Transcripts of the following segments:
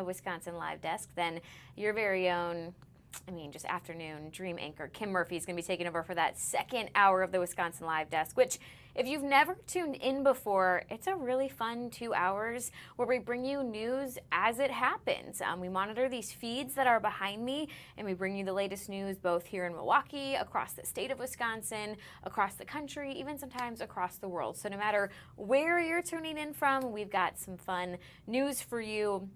Wisconsin Live Desk, then your very own, just afternoon dream anchor Kim Murphy is going to be taking over for that second hour of the Wisconsin Live Desk, which if you've never tuned in before, it's a really fun 2 hours where we bring you news as it happens. We monitor these feeds that are behind me, and we bring you the latest news both here in Milwaukee, across the state of Wisconsin, across the country, even sometimes across the world. So no matter where you're tuning in from, we've got some fun news for you.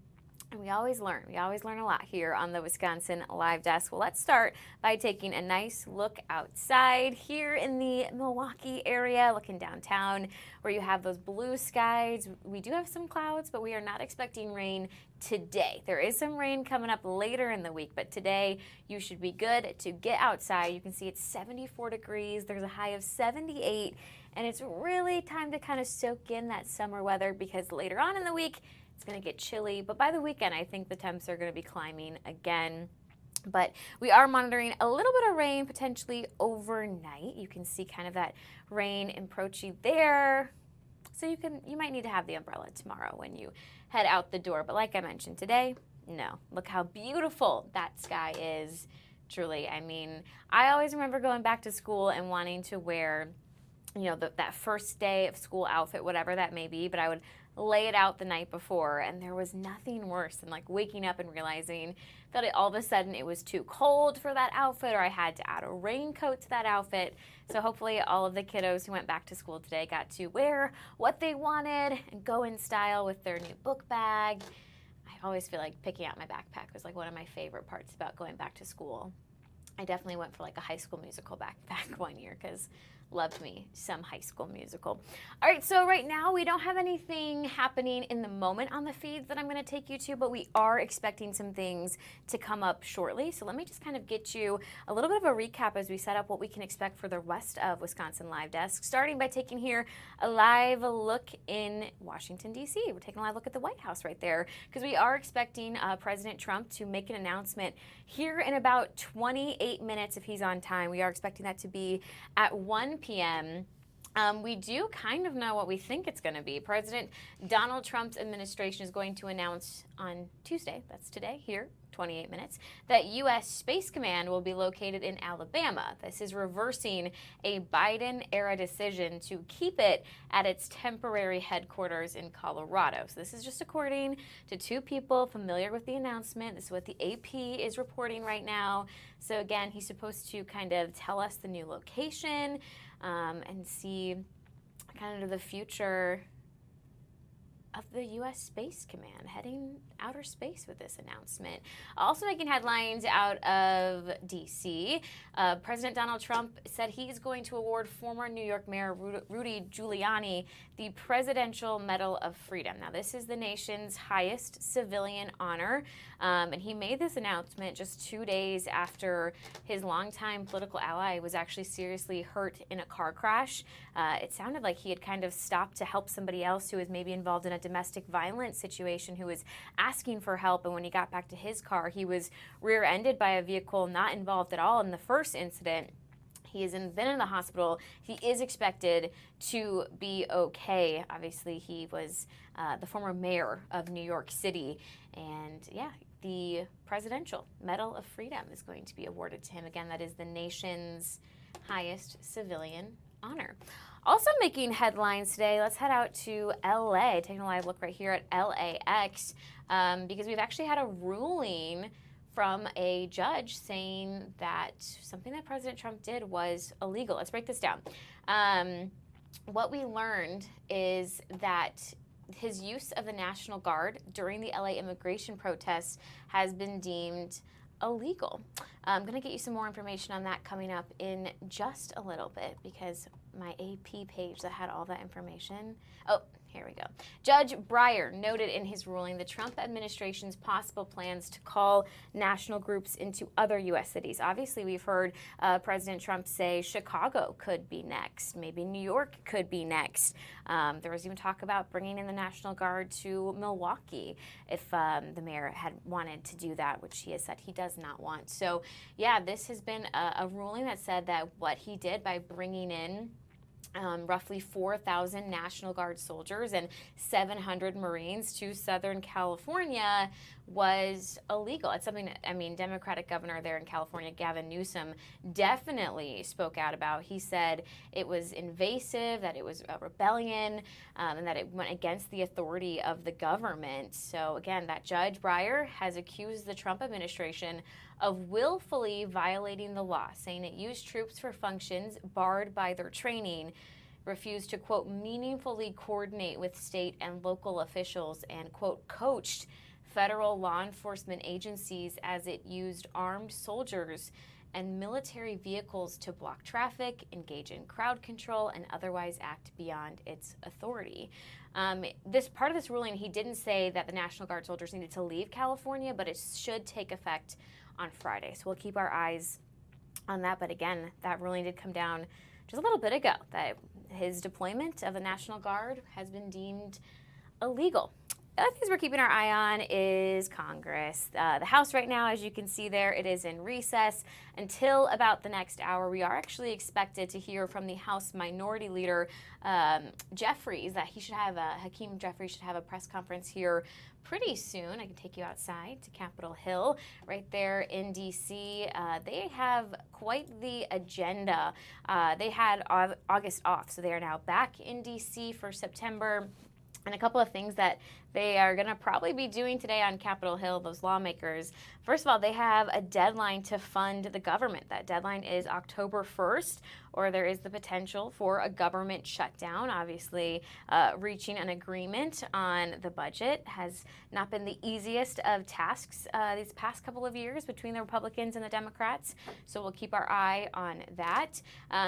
And we always learn. We always learn a lot here on the Wisconsin Live Desk. Well, let's start by taking a nice look outside here in the Milwaukee area, looking downtown where you have those blue skies. We do have some clouds, but we are not expecting rain today. There is some rain coming up later in the week, but today you should be good to get outside. You can see it's 74 degrees. There's a high of 78, and it's really time to kind of soak in that summer weather because later on in the week, it's going to get chilly, but by the weekend, I think the temps are going to be climbing again. But we are monitoring a little bit of rain potentially overnight. You can see kind of that rain approaching there. So you might need to have the umbrella tomorrow when you head out the door. But like I mentioned today, no. Look how beautiful that sky is. Truly, I always remember going back to school and wanting to wear, that first day of school outfit, whatever that may be, but I would lay it out the night before, and there was nothing worse than like waking up and realizing that all of a sudden it was too cold for that outfit, or I had to add a raincoat to that outfit. So hopefully all of the kiddos who went back to school today got to wear what they wanted and go in style with their new book bag. I always feel like picking out my backpack was like one of my favorite parts about going back to school. I definitely went for like a High School Musical backpack one year because loved me some High School Musical. All right, so right now we don't have anything happening in the moment on the feeds that I'm going to take you to, but we are expecting some things to come up shortly. So let me just kind of get you a little bit of a recap as we set up what we can expect for the rest of Wisconsin Live Desk, starting by taking here a live look in Washington, D.C. We're taking a live look at the White House right there because we are expecting President Trump to make an announcement here in about 28 minutes if he's on time. We are expecting that to be at 1 p.m. We do kind of know what we think it's going to be. President Donald Trump's administration is going to announce on Tuesday, that's today, here, 28 minutes, that U.S. Space Command will be located in Alabama. This is reversing a Biden-era decision to keep it at its temporary headquarters in Colorado. So this is just according to two people familiar with the announcement. This is what the AP is reporting right now. So again, he's supposed to kind of tell us the new location and see kind of the future of the U.S. Space Command heading outer space with this announcement. Also making headlines out of D.C., President Donald Trump said he's going to award former New York Mayor Rudy Giuliani the Presidential Medal of Freedom. Now, this is the nation's highest civilian honor, and he made this announcement just 2 days after his longtime political ally was actually seriously hurt in a car crash. It sounded like he had kind of stopped to help somebody else who was maybe involved in a domestic violence situation who was asking for help, and when he got back to his car, he was rear-ended by a vehicle not involved at all in the first incident. He has been in the hospital. He is expected to be okay. Obviously, he was the former mayor of New York City, and yeah, the Presidential Medal of Freedom is going to be awarded to him. Again, that is the nation's highest civilian honor. Also making headlines today, let's head out to LA, taking a live look right here at LAX, because we've actually had a ruling from a judge saying that something that President Trump did was illegal. Let's break this down. What we learned is that his use of the National Guard during the LA immigration protests has been deemed illegal. I'm going to get you some more information on that coming up in just a little bit because my AP page that had all that information. Oh, here we go. Judge Breyer noted in his ruling the Trump administration's possible plans to call national groups into other U.S. cities. Obviously, we've heard President Trump say Chicago could be next. Maybe New York could be next. There was even talk about bringing in the National Guard to Milwaukee if the mayor had wanted to do that, which he has said he does not want. So, yeah, this has been a ruling that said that what he did by bringing in roughly 4,000 National Guard soldiers and 700 Marines to Southern California was illegal. It's something that, I mean, Democratic governor there in California, Gavin Newsom, definitely spoke out about. He said it was invasive, that it was a rebellion, and that it went against the authority of the government. So again, that Judge Breyer has accused the Trump administration of willfully violating the law, saying it used troops for functions barred by their training, refused to, quote, meaningfully coordinate with state and local officials, and, quote, coached federal law enforcement agencies as it used armed soldiers and military vehicles to block traffic, engage in crowd control, and otherwise act beyond its authority. This part of this ruling, he didn't say that the National Guard soldiers needed to leave California, but it should take effect on Friday. So we'll keep our eyes on that. But again, that ruling did come down just a little bit ago, that his deployment of the National Guard has been deemed illegal. The other things we're keeping our eye on is Congress. The House right now, as you can see there, it is in recess until about the next hour. We are actually expected to hear from the House Minority Leader, Jeffries, that Hakeem Jeffries should have a press conference here pretty soon. I can take you outside to Capitol Hill right there in D.C. They have quite the agenda. They had August off, so they are now back in D.C. for September. And a couple of things that they are going to probably be doing today on Capitol Hill, those lawmakers. First of all, they have a deadline to fund the government. That deadline is October 1st, or there is the potential for a government shutdown. Obviously, reaching an agreement on the budget has not been the easiest of tasks these past couple of years between the Republicans and the Democrats. So we'll keep our eye on that.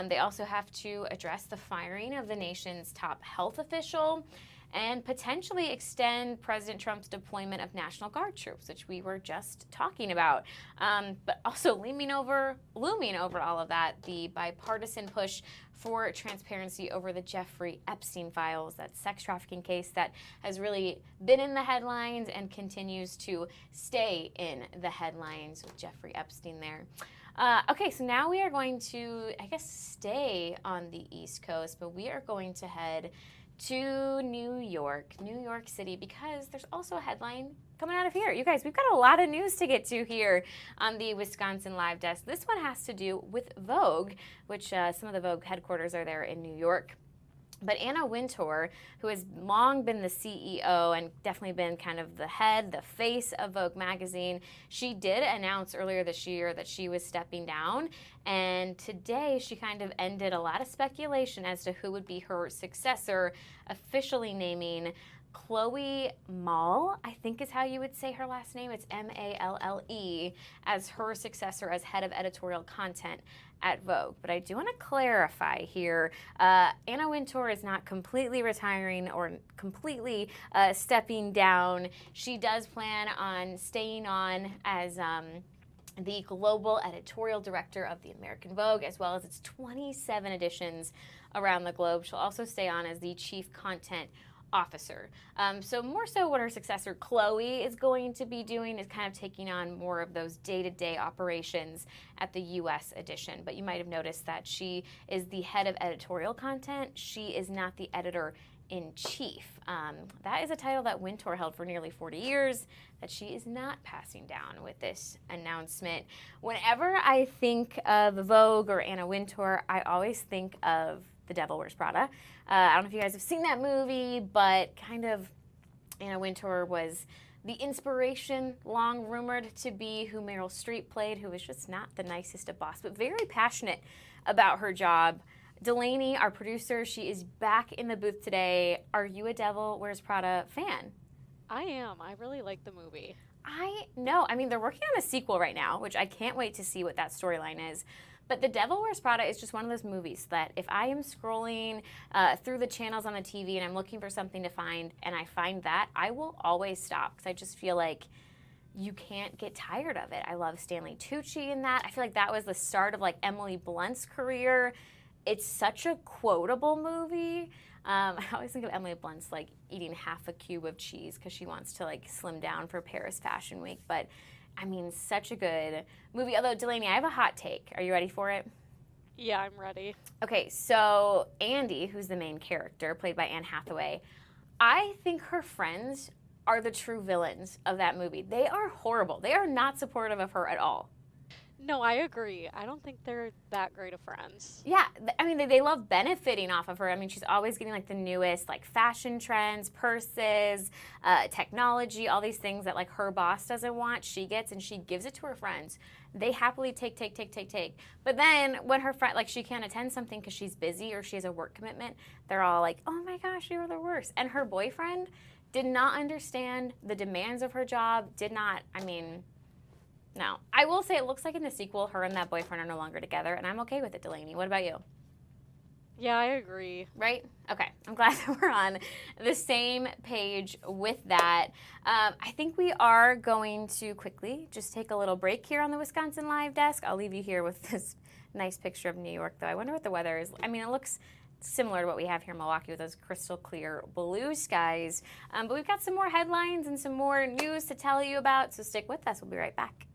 They also have to address the firing of the nation's top health official, and potentially extend President Trump's deployment of National Guard troops, which we were just talking about. But also looming over all of that, the bipartisan push for transparency over the Jeffrey Epstein files, that sex trafficking case that has really been in the headlines and continues to stay in the headlines with Jeffrey Epstein there. Okay, so now we are going to, I guess, stay on the East Coast, but we are going to head to New York City, because there's also a headline coming out of here. You guys, we've got a lot of news to get to here on the Wisconsin Live Desk. This one has to do with Vogue, which some of the Vogue headquarters are there in New York. But Anna Wintour, who has long been the CEO and definitely been kind of the head, the face of Vogue magazine, she did announce earlier this year that she was stepping down. And today she kind of ended a lot of speculation as to who would be her successor, officially naming Chloe Malle, I think is how you would say her last name. It's Malle, as her successor as head of editorial content at Vogue. But I do want to clarify here, Anna Wintour is not completely retiring or completely stepping down. She does plan on staying on as the global editorial director of the American Vogue, as well as its 27 editions around the globe. She'll also stay on as the chief content officer. So more so what her successor Chloe is going to be doing is kind of taking on more of those day-to-day operations at the U.S. edition. But you might have noticed that she is the head of editorial content. She is not the editor-in-chief. That is a title that Wintour held for nearly 40 years that she is not passing down with this announcement. Whenever I think of Vogue or Anna Wintour, I always think of The Devil Wears Prada. I don't know if you guys have seen that movie, but kind of Anna Wintour was the inspiration, long rumored to be who Meryl Streep played, who was just not the nicest of boss, but very passionate about her job. Delaney, our producer, she is back in the booth today. Are you a Devil Wears Prada fan? I am. I really like the movie. I know. I mean, they're working on a sequel right now, which I can't wait to see what that storyline is. But The Devil Wears Prada is just one of those movies that if I am scrolling through the channels on the TV and I'm looking for something to find and I find that, I will always stop, because I just feel like you can't get tired of it. I love Stanley Tucci in that. I feel like that was the start of like Emily Blunt's career. It's such a quotable movie. I always think of Emily Blunt's like eating half a cube of cheese because she wants to like slim down for Paris Fashion Week. But I mean, such a good movie. Although, Delaney, I have a hot take. Are you ready for it? Yeah, I'm ready. Okay, so Andy, who's the main character, played by Anne Hathaway, I think her friends are the true villains of that movie. They are horrible. They are not supportive of her at all. No, I agree. I don't think they're that great of friends. Yeah, I mean, they love benefiting off of her. I mean, she's always getting like the newest like fashion trends, purses, technology, all these things that like her boss doesn't want, she gets, and she gives it to her friends. They happily take. But then when her friend, like she can't attend something because she's busy or she has a work commitment, they're all like, oh my gosh, you were the worst. And her boyfriend did not understand the demands of her job, no. I will say it looks like in the sequel, her and that boyfriend are no longer together, and I'm okay with it, Delaney. What about you? Yeah, I agree. Right? Okay. I'm glad that we're on the same page with that. I think we are going to quickly just take a little break here on the Wisconsin Live Desk. I'll leave you here with this nice picture of New York, though. I wonder what the weather is. I mean, it looks similar to what we have here in Milwaukee with those crystal clear blue skies. But we've got some more headlines and some more news to tell you about, so stick with us. We'll be right back.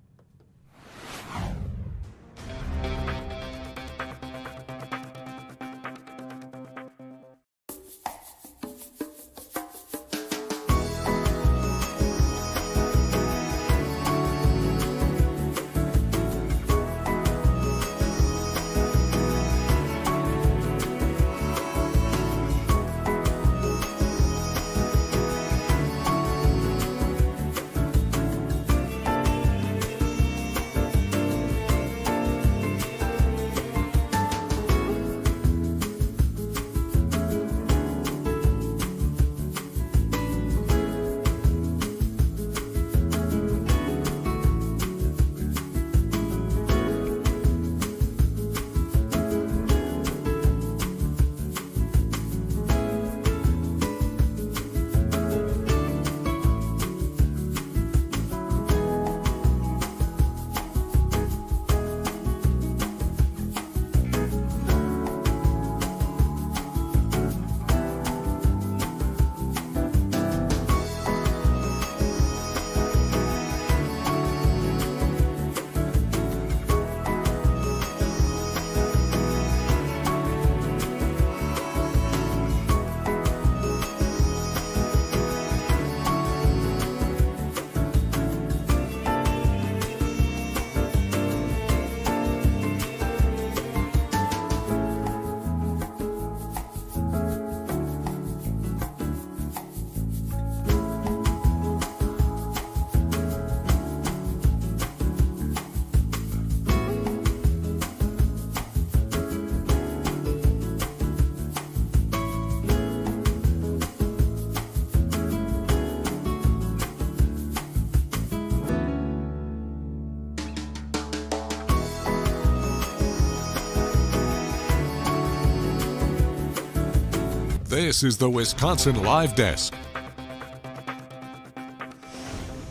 This is the Wisconsin Live Desk.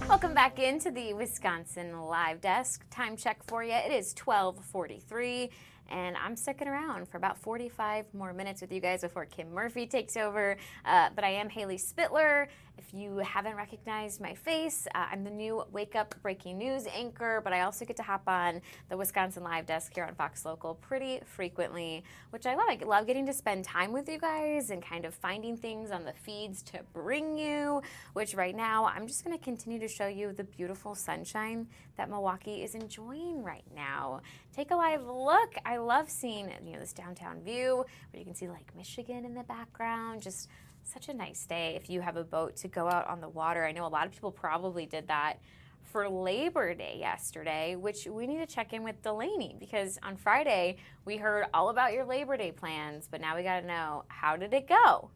Welcome back into the Wisconsin Live Desk. Time check for you. It is 12:43, and I'm sticking around for about 45 more minutes with you guys before Kim Murphy takes over. But I am Haley Spittler. If you haven't recognized my face, I'm the new Wake Up Breaking News anchor, but I also get to hop on the Wisconsin Live Desk here on Fox Local pretty frequently, which I love. I love getting to spend time with you guys and kind of finding things on the feeds to bring you, which right now I'm just going to continue to show you the beautiful sunshine that Milwaukee is enjoying right now. Take a live look. I love seeing, this downtown view where you can see Lake Michigan in the background. Just such a nice day if you have a boat to go out on the water. I know a lot of people probably did that for Labor Day yesterday, which we need to check in with Delaney, because on Friday we heard all about your Labor Day plans, but now we got to know, how did it go?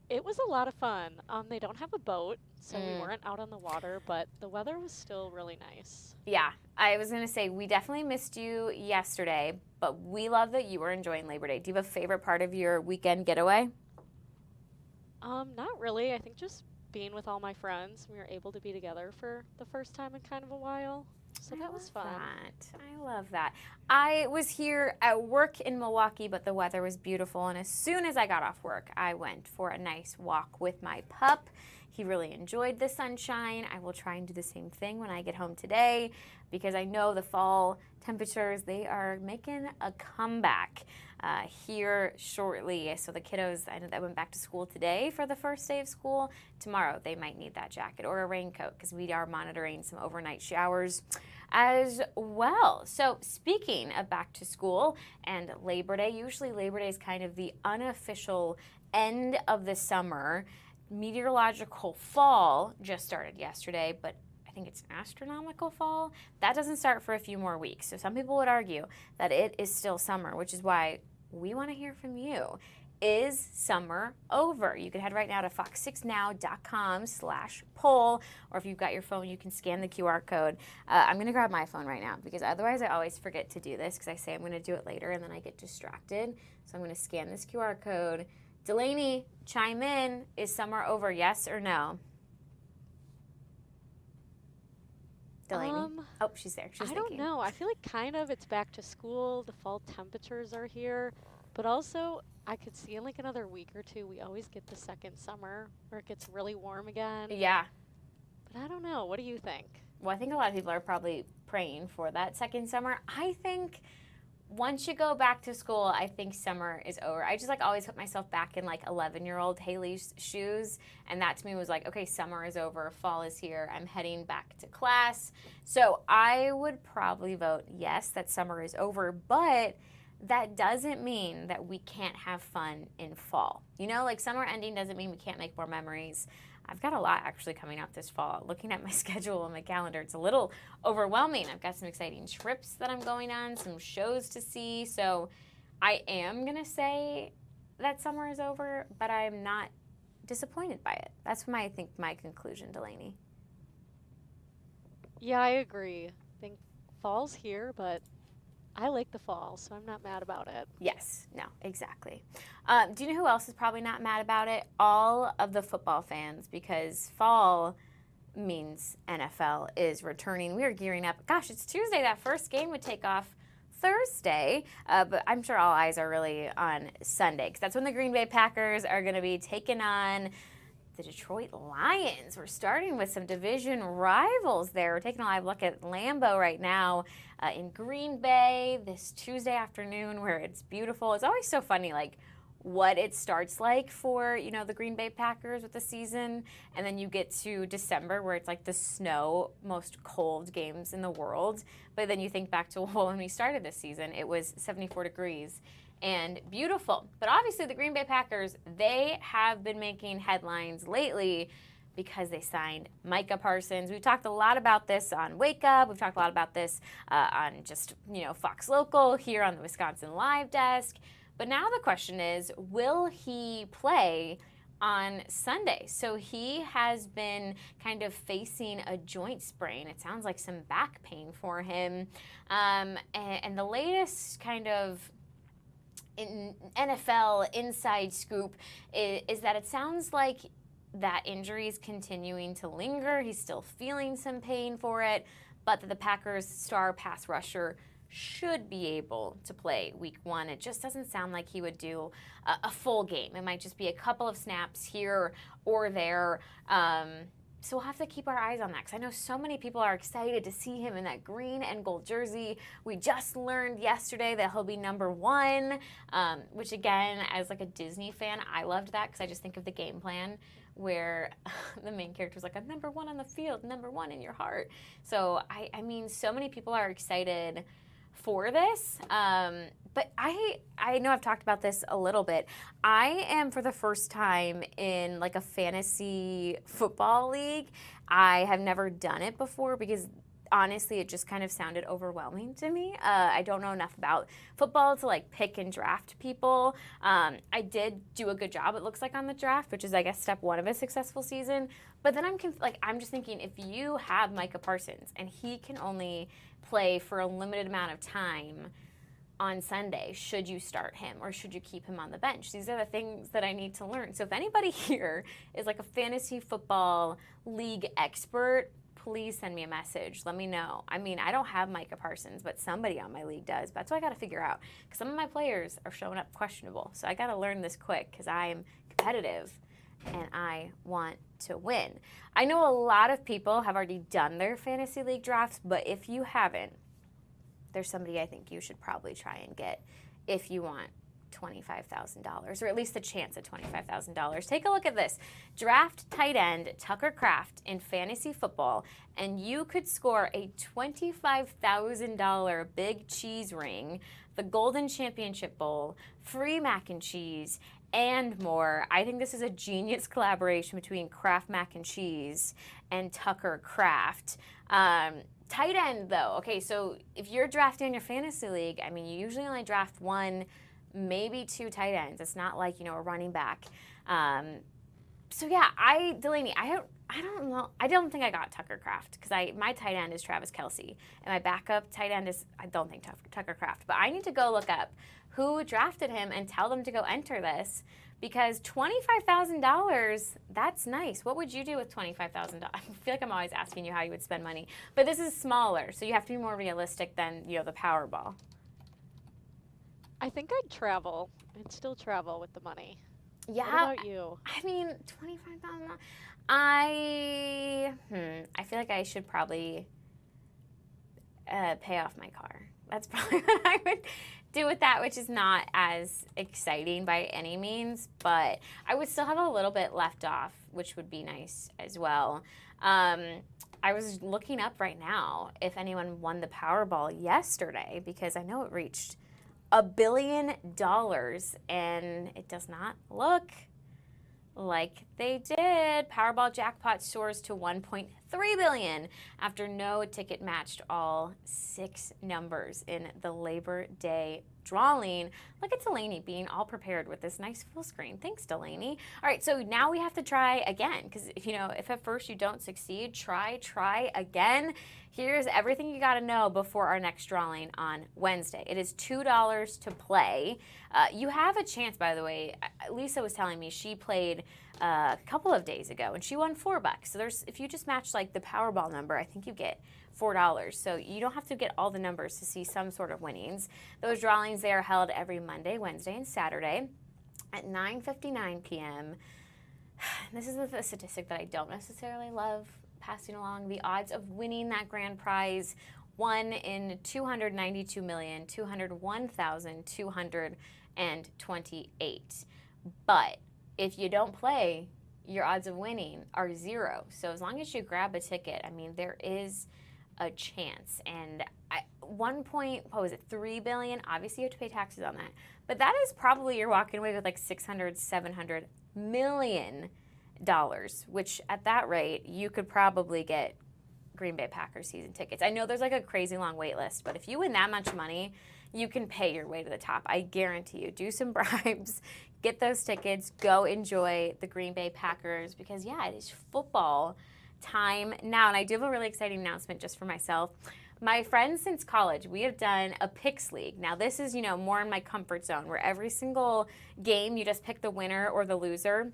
It was a lot of fun. They don't have a boat, so we weren't out on the water, but the weather was still really nice. Yeah, I was going to say, we definitely missed you yesterday, but we love that you were enjoying Labor Day. Do you have a favorite part of your weekend getaway? Not really. I think just being with all my friends. We were able to be together for the first time in kind of a while. So that was fun. I love that. I was here at work in Milwaukee, but the weather was beautiful. And as soon as I got off work, I went for a nice walk with my pup. he really enjoyed the sunshine. I will try and do the same thing when I get home today because I know the fall temperatures, they are making a comeback here shortly. So the kiddos, I know that went back to school today for the first day of school. Tomorrow they might need that jacket or a raincoat because we are monitoring some overnight showers as well. So speaking of back to school and Labor Day, usually Labor Day is kind of the unofficial end of the summer. Meteorological fall just started yesterday, but I think it's an astronomical fall. That doesn't start for a few more weeks. So some people would argue that it is still summer, which is why we want to hear from you. Is summer over? You can head right now to fox6now.com/poll, or if you've got your phone, you can scan the QR code. I'm going to grab my phone right now because otherwise I always forget to do this because I say I'm going to do it later and then I get distracted. So I'm going to scan this QR code. Delaney, chime in. Is summer over, yes or no? Delaney? Oh, she's there. She's I don't know. I feel like kind of it's back to school. The fall temperatures are here. But also, I could see in like another week or two, we always get the second summer where it gets really warm again. Yeah. But I don't know. What do you think? Well, I think a lot of people are probably praying for that second summer. I think once you go back to school, I think summer is over. I just like always put myself back in like 11-year-old Haley's shoes. And that to me was like, okay, summer is over, fall is here, I'm heading back to class. So I would probably vote yes, that summer is over, but that doesn't mean that we can't have fun in fall. You know, like summer ending doesn't mean we can't make more memories. I've got a lot actually coming up this fall. Looking at my schedule and my calendar, it's a little overwhelming. I've got some exciting trips that I'm going on, some shows to see. So I am going to say that summer is over, but I'm not disappointed by it. That's I think my conclusion, Delaney. Yeah, I agree. I think fall's here, but I like the fall, so I'm not mad about it. Yes, no, exactly. Do you know who else is probably not mad about it? All of the football fans, because fall means NFL is returning. We are gearing up. Gosh, it's Tuesday. That first game would take off Thursday, but I'm sure all eyes are really on Sunday because that's when the Green Bay Packers are going to be taking on the Detroit Lions. We're starting with some division rivals there. We're taking a live look at Lambeau right now in Green Bay this Tuesday afternoon where it's beautiful. It's always so funny, like, what it starts like for, you know, the Green Bay Packers with the season, and then you get to December where it's like the snow, most cold games in the world. But then you think back to, well, when we started this season, it was 74 degrees and beautiful. But obviously the Green Bay Packers, they have been making headlines lately because they signed Micah Parsons. We've talked a lot about this on Wake Up. We've talked a lot about this on just, you know, Fox Local here on the Wisconsin Live Desk. But now the question is, will he play on Sunday? So he has been kind of facing a joint sprain. It sounds like some back pain for him. And the latest kind of NFL inside scoop is that it sounds like that injury is continuing to linger. He's still feeling some pain for it, but that the Packers' star pass rusher should be able to play week 1. It just doesn't sound like he would do a full game. It might just be a couple of snaps here or there. So we'll have to keep our eyes on that because I know so many people are excited to see him in that green and gold jersey. We just learned yesterday that he'll be number 1, which again, as like a Disney fan, I loved that because I just think of the game plan where the main character's like, I'm number 1 on the field, number 1 in your heart. So I mean, so many people are excited for this. But I know I've talked about this a little bit. I am for the first time in like a fantasy football league. I have never done it before because honestly, it just kind of sounded overwhelming to me. I don't know enough about football to like pick and draft people. I did do a good job, it looks like, on the draft, which is, I guess, step 1 of a successful season. But then I'm just thinking, if you have Micah Parsons and he can only play for a limited amount of time on Sunday, should you start him or should you keep him on the bench? These are the things that I need to learn. So if anybody here is like a fantasy football league expert, please send me a message. Let me know. I mean, I don't have Micah Parsons, but somebody on my league does. But that's what I got to figure out because some of my players are showing up questionable. So I got to learn this quick because I am competitive and I want to win. I know a lot of people have already done their fantasy league drafts, but if you haven't, there's somebody I think you should probably try and get if you want $25,000, or at least the chance at $25,000. Take a look at this. Draft tight end Tucker Kraft in fantasy football, and you could score a $25,000 big cheese ring, the Golden Championship Bowl, free mac and cheese, and more. I think this is a genius collaboration between Kraft Mac and Cheese and Tucker Kraft. Tight end, though. Okay, so if you're drafting in your fantasy league, I mean, you usually only draft one, maybe two tight ends. It's not like, a running back. So yeah, Delaney, I don't know. I don't think I got Tucker Kraft because my tight end is Travis Kelce, and my backup tight end is, I don't think, Tucker Kraft. But I need to go look up who drafted him and tell them to go enter this, because $25,000, that's nice. What would you do with $25,000? I feel like I'm always asking you how you would spend money, but this is smaller, so you have to be more realistic than the Powerball. I think I'd travel. I'd still travel with the money. Yeah. What about you? I mean, $25,000. I feel like I should probably pay off my car. That's probably what I would do with that, which is not as exciting by any means, but I would still have a little bit left off, which would be nice as well. I was looking up right now if anyone won the Powerball yesterday, because I know it reached $1 billion, and it does not look like they did. Powerball jackpot soars to $1.3 billion after no ticket matched all 6 numbers in the Labor Day drawing. Look at Delaney being all prepared with this nice full screen. Thanks, Delaney. All right, so now we have to try again, because if at first you don't succeed, try again. Here's everything you got to know before our next drawing on Wednesday. It is $2 to play. You have a chance, by the way. Lisa was telling me she played a couple of days ago, and she won $4. So if you just match like the Powerball number, I think you get $4. So you don't have to get all the numbers to see some sort of winnings. Those drawings, they are held every Monday, Wednesday, and Saturday at 9:59 p.m. This is the statistic that I don't necessarily love passing along. The odds of winning that grand prize, 1 in 292,201,228. But if you don't play, your odds of winning are 0. So as long as you grab a ticket, I mean, there is a chance. And at one point, what was it, $3 billion? Obviously, you have to pay taxes on that. But that is probably, you're walking away with like $600, $700 million, which at that rate, you could probably get Green Bay Packers season tickets. I know there's like a crazy long wait list, but if you win that much money, you can pay your way to the top. I guarantee you. Do some bribes, get those tickets, go enjoy the Green Bay Packers, because yeah, it is football time now. And I do have a really exciting announcement just for myself. My friends since college, we have done a picks league. Now this is, more in my comfort zone, where every single game you just pick the winner or the loser.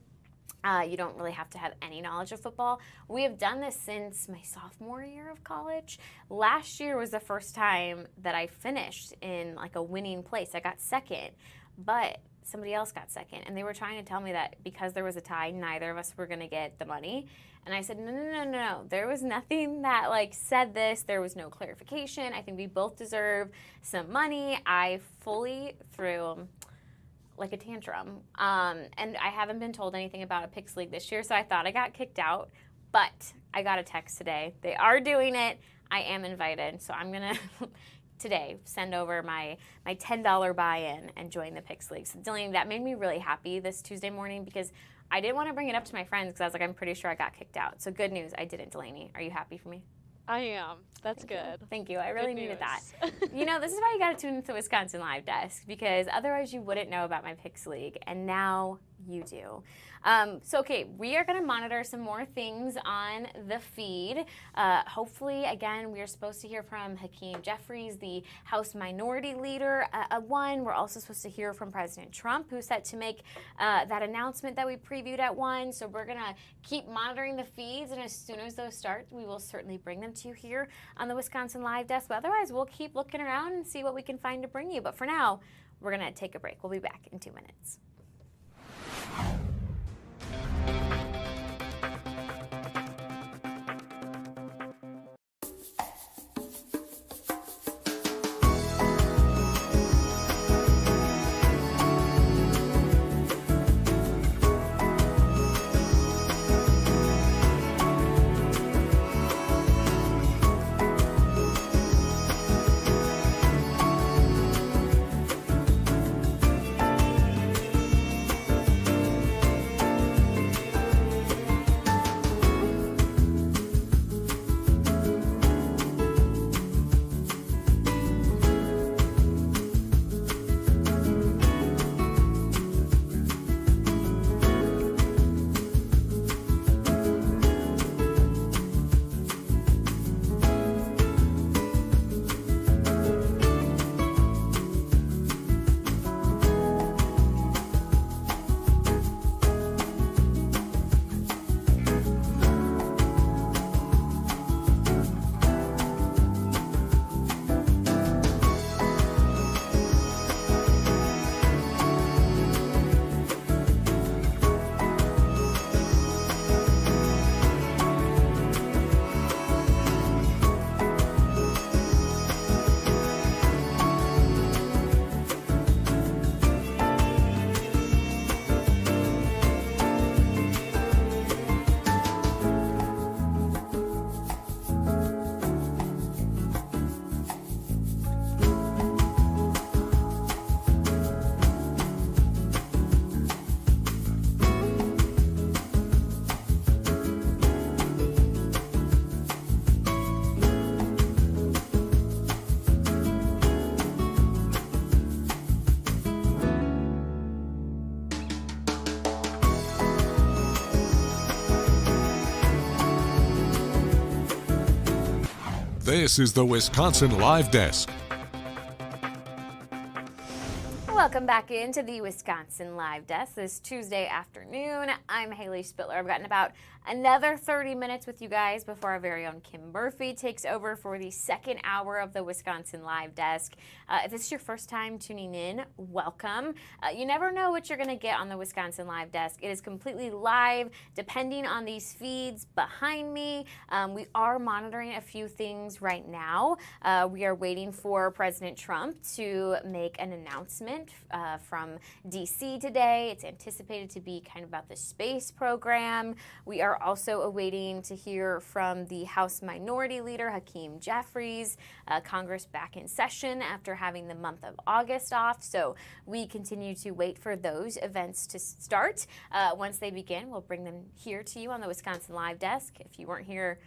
You don't really have to have any knowledge of football. We have done this since my sophomore year of college. Last year was the first time that I finished in like a winning place. I got second, but somebody else got second. And they were trying to tell me that because there was a tie, neither of us were going to get the money. And I said, no. There was nothing that said this. There was no clarification. I think we both deserve some money. I fully threw like a tantrum. And I haven't been told anything about a picks league this year, so I thought I got kicked out, but I got a text today. They are doing it. I am invited, so I'm gonna today send over my $10 buy-in and join the picks league. So Delaney, that made me really happy this Tuesday morning, because I didn't want to bring it up to my friends because I was like, I'm pretty sure I got kicked out. So good news, I didn't. Delaney, are you happy for me? I am. That's good. Thank you. I really needed that. Good news. This is why you got to tune into Wisconsin Live Desk, because otherwise you wouldn't know about my picks league, and now you do. Okay, we are going to monitor some more things on the feed. Hopefully, again, we are supposed to hear from Hakeem Jeffries, the House Minority Leader, We're also supposed to hear from President Trump, who's set to make that announcement that we previewed at 1. So we're going to keep monitoring the feeds, and as soon as those start, we will certainly bring them to you here on the Wisconsin Live Desk. But otherwise, we'll keep looking around and see what we can find to bring you. But for now, we're going to take a break. We'll be back in 2 minutes. This is the Wisconsin Live Desk. Welcome back into the Wisconsin Live Desk this Tuesday afternoon. I'm Haley Spittler. I've gotten about another 30 minutes with you guys before our very own Kim Murphy takes over for the second hour of the Wisconsin Live Desk. If this is your first time tuning in, welcome. You never know what you're going to get on the Wisconsin Live Desk. It is completely live, depending on these feeds behind me. We are monitoring a few things right now. We are waiting for President Trump to make an announcement from D.C. today. It's anticipated to be kind of about the space program. We are also awaiting to hear from the House Minority Leader, Hakeem Jeffries. Congress back in session after having the month of August off. So we continue to wait for those events to start. Once they begin, we'll bring them here to you on the Wisconsin Live Desk. If you weren't here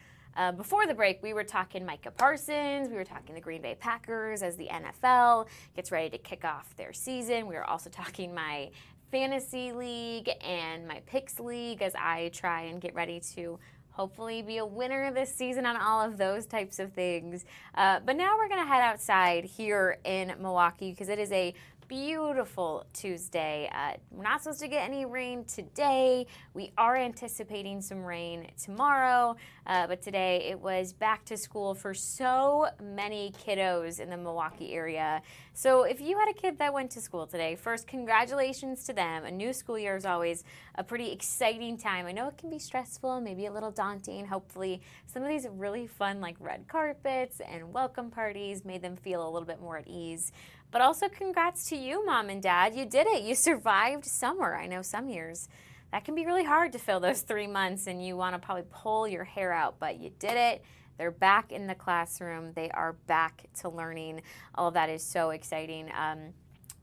before the break, we were talking Micah Parsons. We were talking the Green Bay Packers as the NFL gets ready to kick off their season. We were also talking my fantasy league and my picks league as I try and get ready to hopefully be a winner this season on all of those types of things. But now we're going to head outside here in Milwaukee because it is a beautiful Tuesday. We're not supposed to get any rain today. We are anticipating some rain tomorrow, but today it was back to school for so many kiddos in the Milwaukee area. So if you had a kid that went to school today, first, congratulations to them. A new school year is always a pretty exciting time. I know it can be stressful, maybe a little daunting. Hopefully some of these really fun like red carpets and welcome parties made them feel a little bit more at ease. But also congrats to you, Mom and Dad. You did it. You survived summer. I know some years that can be really hard to fill those 3 months and you want to probably pull your hair out, but you did it. They're back in the classroom. They are back to learning. All of that is so exciting.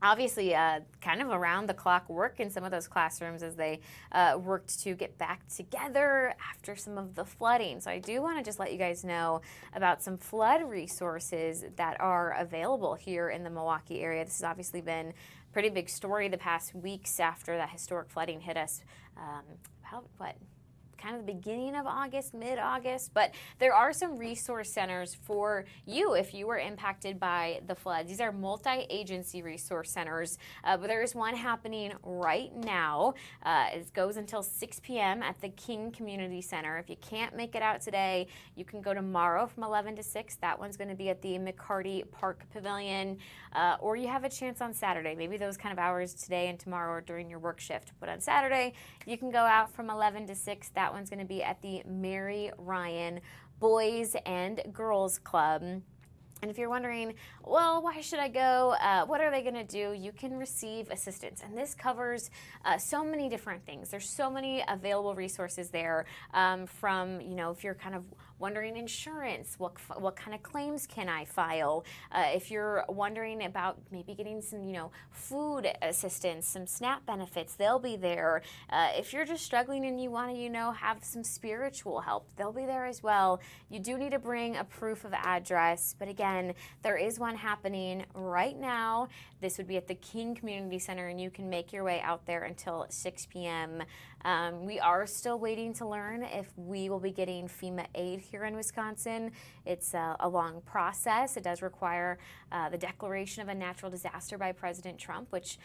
Obviously, kind of around-the-clock work in some of those classrooms as they worked to get back together after some of the flooding. So I do want to just let you guys know about some flood resources that are available here in the Milwaukee area. This has obviously been a pretty big story the past weeks after that historic flooding hit us. Kind of the beginning of August, mid-August, but there are some resource centers for you if you were impacted by the floods. These are multi-agency resource centers, but there is one happening right now. It goes until 6 p.m. at the King Community Center. If you can't make it out today, you can go tomorrow from 11 to 6. That one's going to be at the McCarty Park Pavilion, or you have a chance on Saturday. Maybe those kind of hours today and tomorrow or during your work shift. But on Saturday, you can go out from 11 to 6. That one's going to be at the Mary Ryan Boys and Girls Club. And if you're wondering, well, why should I go? What are they going to do? You can receive assistance. And this covers so many different things. There's so many available resources there from, if you're kind of wondering insurance, what kind of claims can I file? If you're wondering about maybe getting some, food assistance, some SNAP benefits, they'll be there. If you're just struggling and you want to, have some spiritual help, they'll be there as well. You do need to bring a proof of address, but again, there is one happening right now. This would be at the King Community Center, and you can make your way out there until 6 p.m. We are still waiting to learn if we will be getting FEMA aid here in Wisconsin. It's a long process. It does require the declaration of a natural disaster by President Trump, which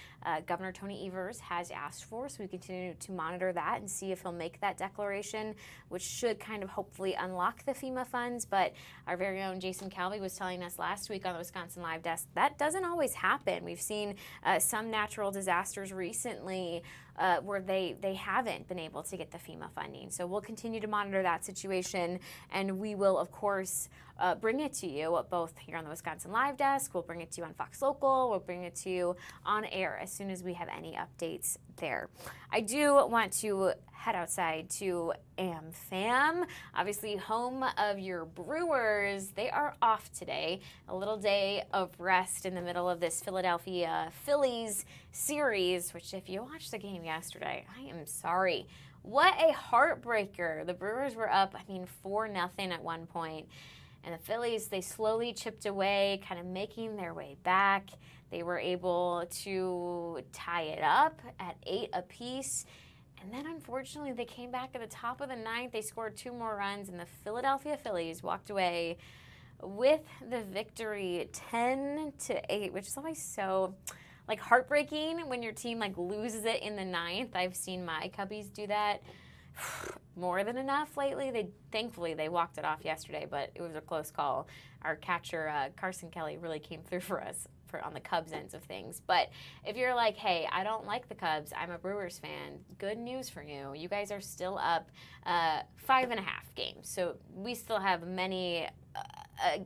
Governor Tony Evers has asked for. So we continue to monitor that and see if he'll make that declaration, which should kind of hopefully unlock the FEMA funds. But our very own Jason Calvey was telling us last week on the Wisconsin Live Desk that doesn't always happen. We've seen some natural disasters recently where they haven't been able to get the FEMA funding. So we'll continue to monitor that situation, and we will, of course, bring it to you both here on the Wisconsin Live Desk. We'll bring it to you on Fox Local. We'll bring it to you on air as soon as we have any updates there. I do want to head outside to AmFam, obviously home of your Brewers. They are off today, a little day of rest in the middle of this Philadelphia Phillies series, which if you watched the game yesterday, I am sorry. What a heartbreaker. The Brewers were up, 4-0 at one point. And the Phillies, they slowly chipped away, kind of making their way back. They were able to tie it up at 8 apiece. And then, unfortunately, they came back at the top of the ninth. They scored 2 more runs, and the Philadelphia Phillies walked away with the victory 10-8, which is always so like heartbreaking when your team like loses it in the ninth. I've seen my Cubbies do that more than enough lately. Thankfully they walked it off yesterday, but it was a close call. Our catcher Carson Kelly really came through for us on the Cubs ends of things. But if you're like, hey, I don't like the Cubs, I'm a Brewers fan, good news for you. You guys are still up 5.5 games, so we still have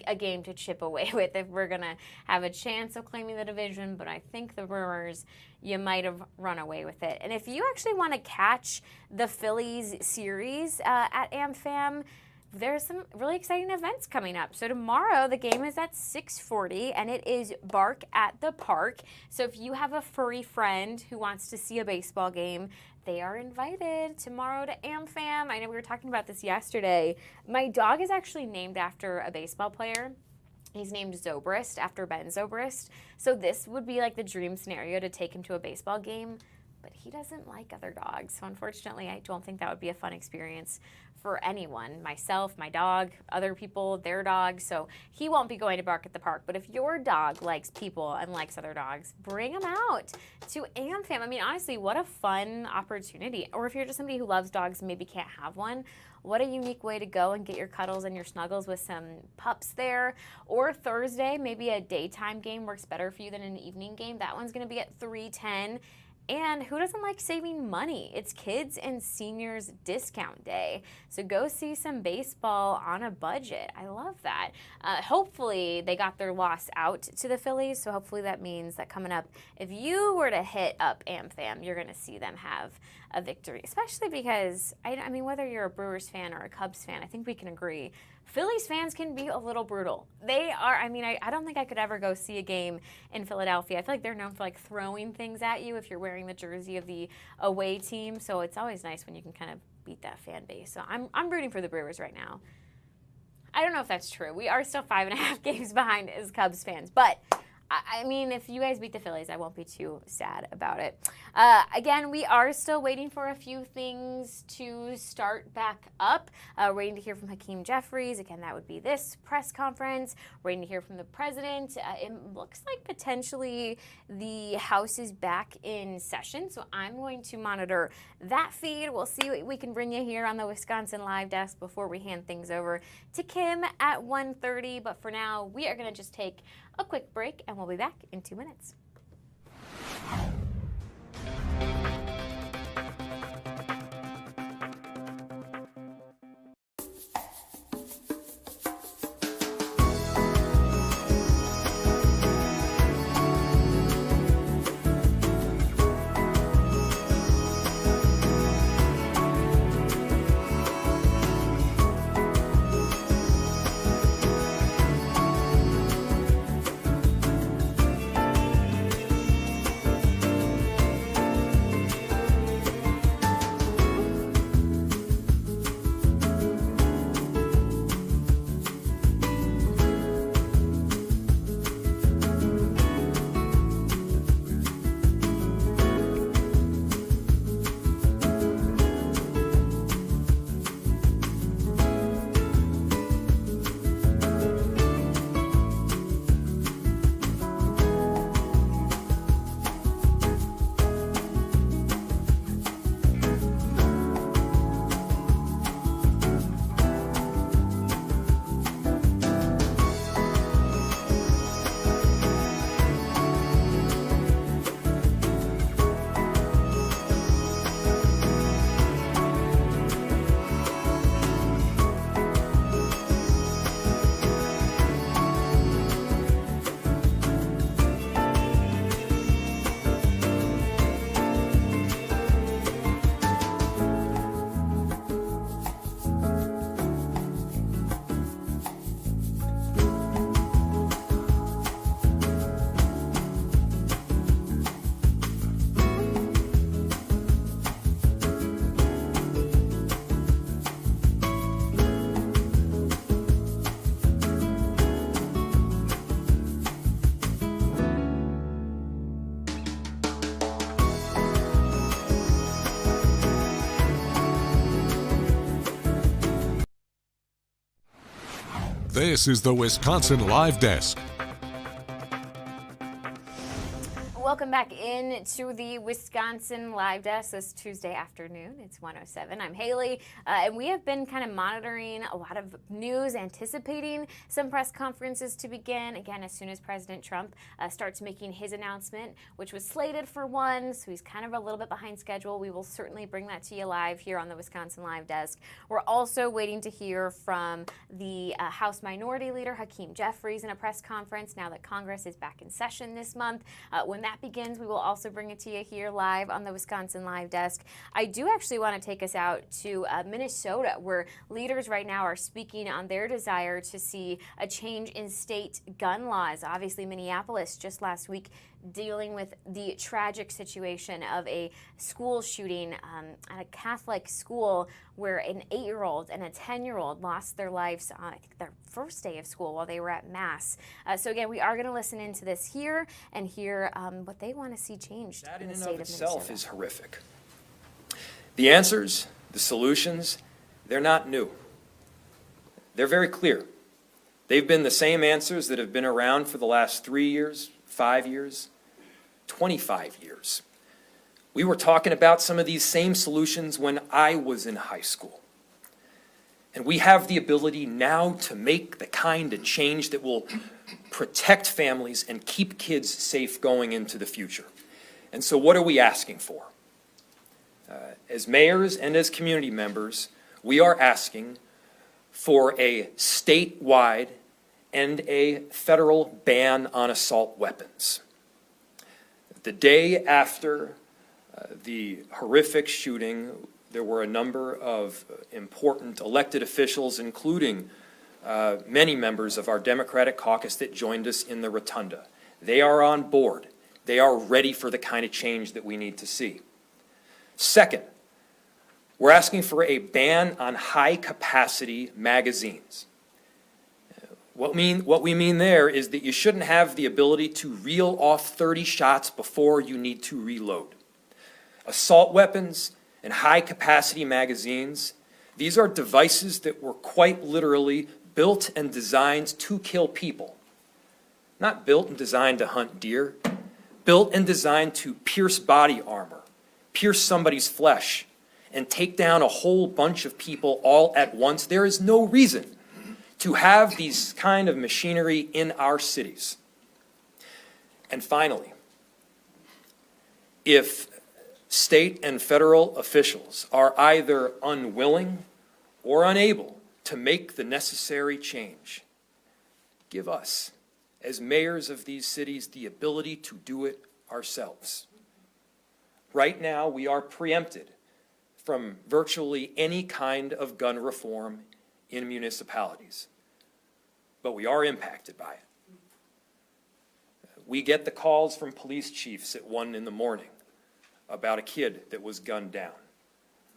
a game to chip away with if we're going to have a chance of claiming the division. But I think the Brewers, you might have run away with it. And if you actually want to catch the Phillies series at AmFam, there's some really exciting events coming up. So tomorrow the game is at 6:40 and it is Bark at the Park. So if you have a furry friend who wants to see a baseball game, they are invited tomorrow to AmFam. I know we were talking about this yesterday. My dog is actually named after a baseball player. He's named Zobrist after Ben Zobrist. So this would be like the dream scenario to take him to a baseball game. But he doesn't like other dogs. So unfortunately, I don't think that would be a fun experience for anyone, myself, my dog, other people, their dogs. So he won't be going to Bark at the Park. But if your dog likes people and likes other dogs, bring them out to AmFam. I mean, honestly, what a fun opportunity. Or if you're just somebody who loves dogs and maybe can't have one, what a unique way to go and get your cuddles and your snuggles with some pups there. Or Thursday, maybe a daytime game works better for you than an evening game. That one's going to be at 3:10. And who doesn't like saving money? It's Kids and Seniors Discount Day. So go see some baseball on a budget. I love that. Hopefully they got their loss out to the Phillies. So hopefully that means that coming up, if you were to hit up AmFam, you're going to see them have a victory. Especially because, I mean, whether you're a Brewers fan or a Cubs fan, I think we can agree, Phillies fans can be a little brutal. They are, I mean, I don't think I could ever go see a game in Philadelphia. I feel like they're known for like throwing things at you if you're wearing the jersey of the away team. So it's always nice when you can kind of beat that fan base. So I'm rooting for the Brewers right now. I don't know if that's true. We are still 5.5 games behind as Cubs fans, but I mean, if you guys beat the Phillies, I won't be too sad about it. Again, we are still waiting for a few things to start back up. Waiting to hear from Hakeem Jeffries. Again, that would be this press conference. Waiting to hear from the president. It looks like potentially the House is back in session, so I'm going to monitor that feed. We'll see what we can bring you here on the Wisconsin Live Desk before we hand things over to Kim at 1:30. But for now, we are going to just take a quick break, and we'll be back in 2 minutes. This is the Wisconsin Live Desk. Welcome back in to the Wisconsin Live Desk this Tuesday afternoon. It's 1:07. I'm Haley, and we have been kind of monitoring a lot of news, anticipating some press conferences to begin. Again, as soon as President Trump starts making his announcement, which was slated for 1, so he's kind of a little bit behind schedule. We will certainly bring that to you live here on the Wisconsin Live Desk. We're also waiting to hear from the House Minority Leader, Hakeem Jeffries, in a press conference now that Congress is back in session this month. When that begins, we will also bring it to you here live on the Wisconsin Live Desk. I do actually want to take us out to Minnesota, where leaders right now are speaking on their desire to see a change in state gun laws. Obviously, Minneapolis just last week dealing with the tragic situation of a school shooting at a Catholic school where an 8-year-old and a 10-year-old lost their lives on, I think, their first day of school while they were at Mass. So again, we are going to listen into this here and hear what they want to see changed in the state of Minnesota. That in and of itself is horrific. The answers, the solutions, they're not new. They're very clear. They've been the same answers that have been around for the last 3 years, 5 years, 25 years. We were talking about some of these same solutions when I was in high school. And we have the ability now to make the kind of change that will protect families and keep kids safe going into the future. And so what are we asking for? As mayors and as community members, we are asking for a statewide and a federal ban on assault weapons. The day after the horrific shooting, there were a number of important elected officials, including many members of our Democratic caucus, that joined us in the rotunda. They are on board. They are ready for the kind of change that we need to see. Second, we're asking for a ban on high-capacity magazines. What we mean there is that you shouldn't have the ability to reel off 30 shots before you need to reload. Assault weapons and high-capacity magazines, these are devices that were quite literally built and designed to kill people. Not built and designed to hunt deer, built and designed to pierce body armor, pierce somebody's flesh, and take down a whole bunch of people all at once. There is no reason to have these kind of machinery in our cities. And finally, if state and federal officials are either unwilling or unable to make the necessary change, give us, as mayors of these cities, the ability to do it ourselves. Right now, we are preempted from virtually any kind of gun reform in municipalities, but we are impacted by it. We get the calls from police chiefs at 1 in the morning about a kid that was gunned down.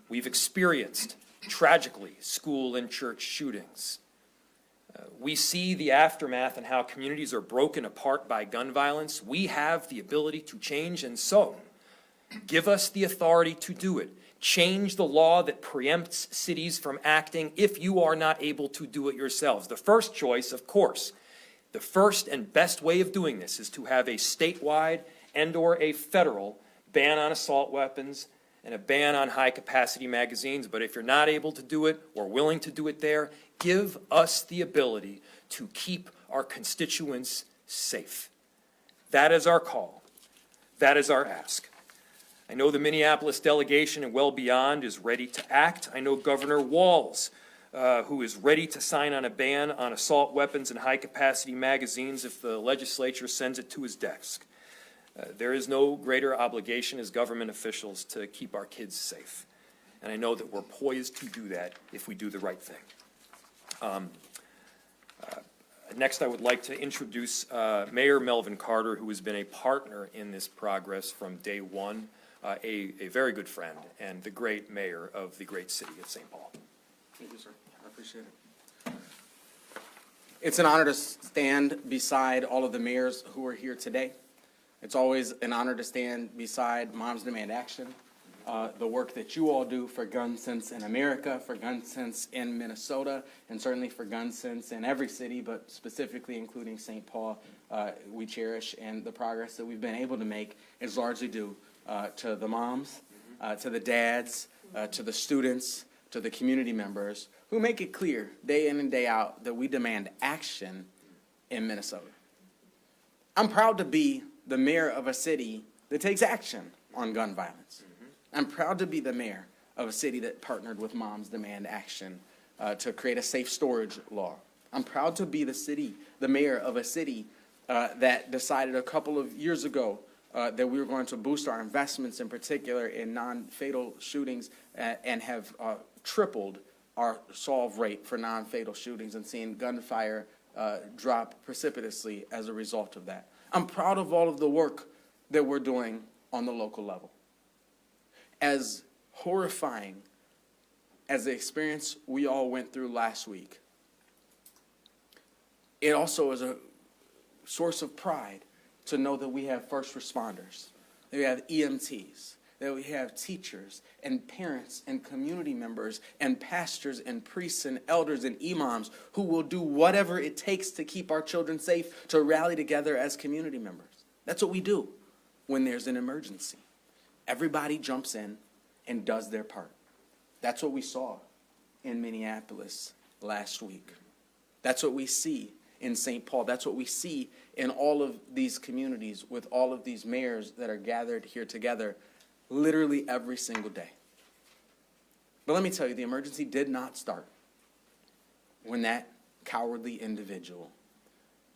We've experienced, tragically, school and church shootings. We see the aftermath and how communities are broken apart by gun violence. We have the ability to change, and so give us the authority to do it. Change the law that preempts cities from acting if you are not able to do it yourselves. The first choice, of course, the first and best way of doing this is to have a statewide and or a federal ban on assault weapons and a ban on high-capacity magazines. But if you're not able to do it or willing to do it there, give us the ability to keep our constituents safe. That is our call. That is our ask. I know the Minneapolis delegation and well beyond is ready to act. I know Governor Walz, who is ready to sign on a ban on assault weapons and high-capacity magazines if the legislature sends it to his desk. There is no greater obligation as government officials to keep our kids safe. And I know that we're poised to do that if we do the right thing. Next, I would like to introduce Mayor Melvin Carter, who has been a partner in this progress from day one. A very good friend and the great mayor of the great city of St. Paul. Thank you, sir. I appreciate it. It's an honor to stand beside all of the mayors who are here today. It's always an honor to stand beside Moms Demand Action, the work that you all do for Gun Sense in America, for Gun Sense in Minnesota, and certainly for Gun Sense in every city, but specifically including St. Paul, we cherish. And the progress that we've been able to make is largely due to the moms, to the dads, to the students, to the community members who make it clear day in and day out that we demand action in Minnesota. I'm proud to be the mayor of a city that takes action on gun violence. I'm proud to be the mayor of a city that partnered with Moms Demand Action to create a safe storage law. I'm proud to be the mayor of a city that decided a couple of years ago that we were going to boost our investments, in particular in non-fatal shootings, and have tripled our solve rate for non-fatal shootings and seeing gunfire drop precipitously as a result of that. I'm proud of all of the work that we're doing on the local level. As horrifying as the experience we all went through last week, it also is a source of pride to know that we have first responders, that we have EMTs, that we have teachers and parents and community members and pastors and priests and elders and imams who will do whatever it takes to keep our children safe, to rally together as community members. That's what we do when there's an emergency. Everybody jumps in and does their part. That's what we saw in Minneapolis last week. That's what we see in St. Paul. That's what we see in all of these communities with all of these mayors that are gathered here together literally every single day. But let me tell you, the emergency did not start when that cowardly individual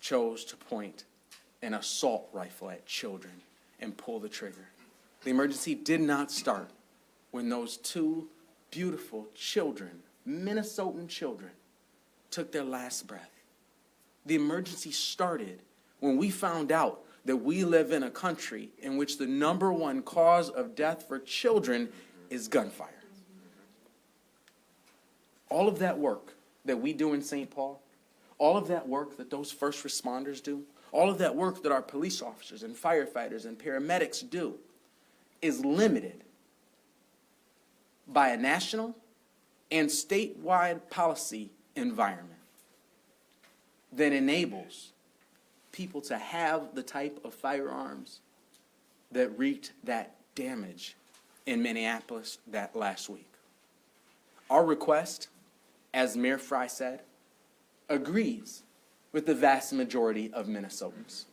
chose to point an assault rifle at children and pull the trigger. The emergency did not start when those two beautiful children, Minnesotan children, took their last breath. The emergency started when we found out that we live in a country in which the number one cause of death for children is gunfire. All of that work that we do in St. Paul, all of that work that those first responders do, all of that work that our police officers and firefighters and paramedics do is limited by a national and statewide policy environment that enables people to have the type of firearms that wreaked that damage in Minneapolis that last week. Our request, as Mayor Fry said, agrees with the vast majority of Minnesotans.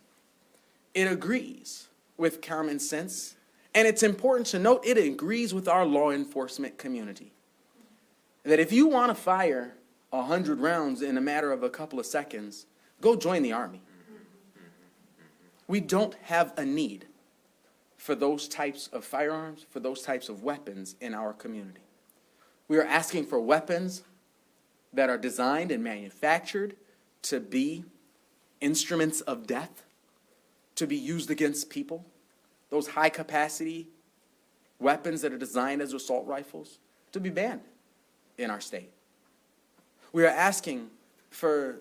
It agrees with common sense, and it's important to note it agrees with our law enforcement community. That if you want to fire 100 rounds in a matter of a couple of seconds, go join the Army. We don't have a need for those types of firearms, for those types of weapons in our community. We are asking for weapons that are designed and manufactured to be instruments of death, to be used against people. Those high-capacity weapons that are designed as assault rifles to be banned in our state. We are asking for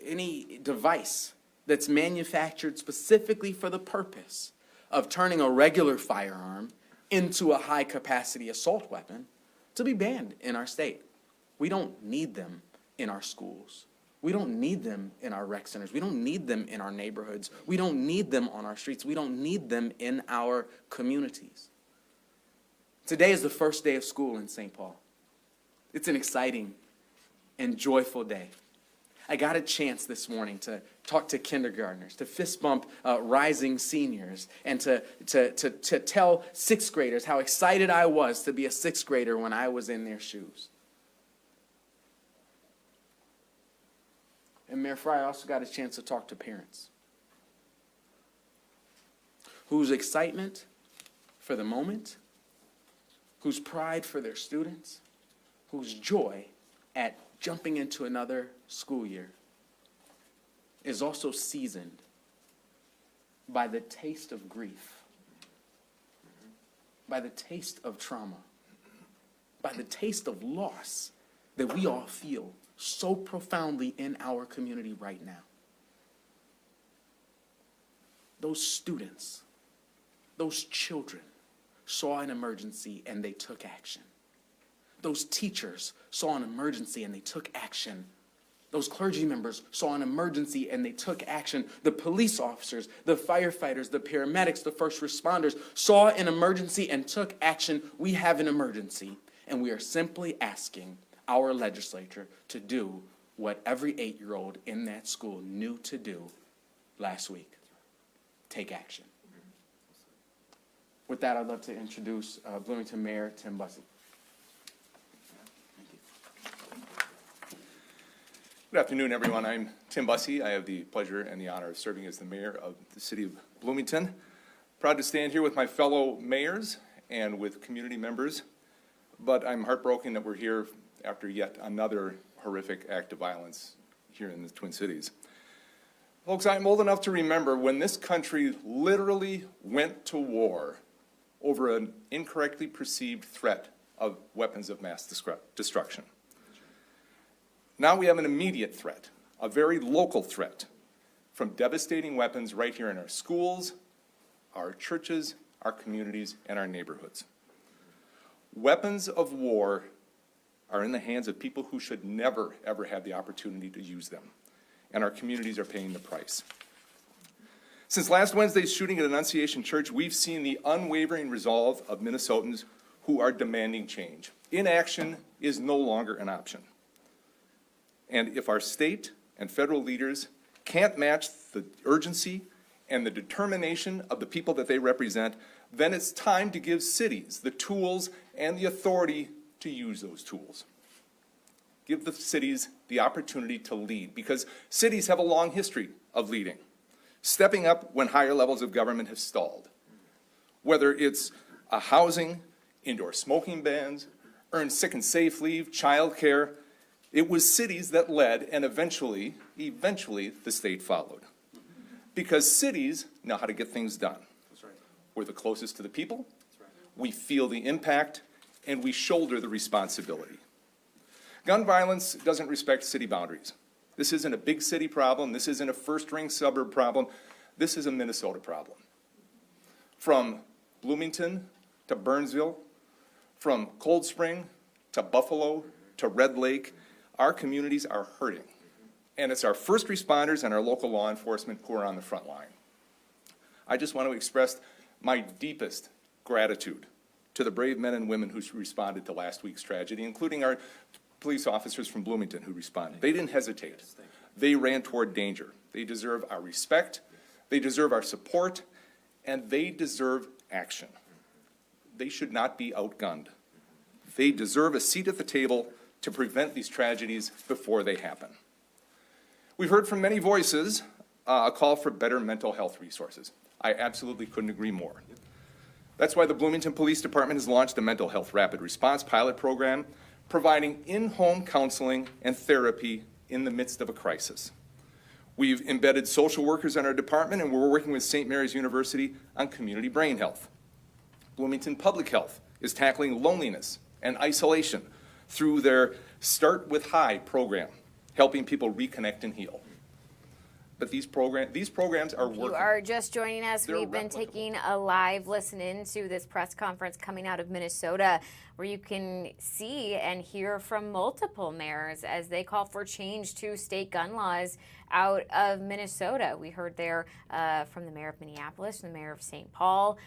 any device that's manufactured specifically for the purpose of turning a regular firearm into a high-capacity assault weapon to be banned in our state. We don't need them in our schools. We don't need them in our rec centers. We don't need them in our neighborhoods. We don't need them on our streets. We don't need them in our communities. Today is the first day of school in St. Paul. It's an exciting and joyful day. I got a chance this morning to talk to kindergartners, to fist bump rising seniors, and to tell sixth graders how excited I was to be a sixth grader when I was in their shoes. And Mayor Fry also got a chance to talk to parents whose excitement for the moment, whose pride for their students, whose joy at jumping into another school year is also seasoned by the taste of grief, by the taste of trauma, by the taste of loss that we all feel so profoundly in our community right now. Those students, those children, saw an emergency and they took action. Those teachers saw an emergency and they took action. Those clergy members saw an emergency and they took action. The police officers, the firefighters, the paramedics, the first responders saw an emergency and took action. We have an emergency, and we are simply asking our legislature to do what every 8-year-old in that school knew to do last week. Take action. With that, I'd love to introduce Bloomington Mayor Tim Bussey. Good afternoon, everyone. I'm Tim Bussey. I have the pleasure and the honor of serving as the mayor of the city of Bloomington. Proud to stand here with my fellow mayors and with community members, but I'm heartbroken that we're here after yet another horrific act of violence here in the Twin Cities. Folks, I'm old enough to remember when this country literally went to war over an incorrectly perceived threat of weapons of mass destruction. Now we have an immediate threat, a very local threat, from devastating weapons right here in our schools, our churches, our communities, and our neighborhoods. Weapons of war are in the hands of people who should never, ever have the opportunity to use them, and our communities are paying the price. Since last Wednesday's shooting at Annunciation Church, we've seen the unwavering resolve of Minnesotans who are demanding change. Inaction is no longer an option. And if our state and federal leaders can't match the urgency and the determination of the people that they represent, then it's time to give cities the tools and the authority to use those tools. Give the cities the opportunity to lead, because cities have a long history of leading, stepping up when higher levels of government have stalled. Whether it's a housing, indoor smoking bans, earned sick and safe leave, childcare, it was cities that led, and eventually the state followed. Because cities know how to get things done. That's right. We're the closest to the people, That's right. we feel the impact, and we shoulder the responsibility. Gun violence doesn't respect city boundaries. This isn't a big city problem, this isn't a first-ring suburb problem, this is a Minnesota problem. From Bloomington to Burnsville, from Cold Spring to Buffalo to Red Lake, our communities are hurting, and it's our first responders and our local law enforcement who are on the front line. I just want to express my deepest gratitude to the brave men and women who responded to last week's tragedy, including our police officers from Bloomington who responded. They didn't hesitate. They ran toward danger. They deserve our respect, they deserve our support, and they deserve action. They should not be outgunned. They deserve a seat at the table to prevent these tragedies before they happen. We've heard from many voices a call for better mental health resources. I absolutely couldn't agree more. That's why the Bloomington Police Department has launched a mental health rapid response pilot program, providing in-home counseling and therapy in the midst of a crisis. We've embedded social workers in our department, and we're working with St. Mary's University on community brain health. Bloomington Public Health is tackling loneliness and isolation through their Start With High program, helping people reconnect and heal. But these programs are working. You are just joining us. They're We've been replicable. taking a live listen into this press conference coming out of Minnesota, where you can see and hear from multiple mayors as they call for change to state gun laws out of Minnesota. We heard there from the mayor of Minneapolis, from the mayor of St. Paul.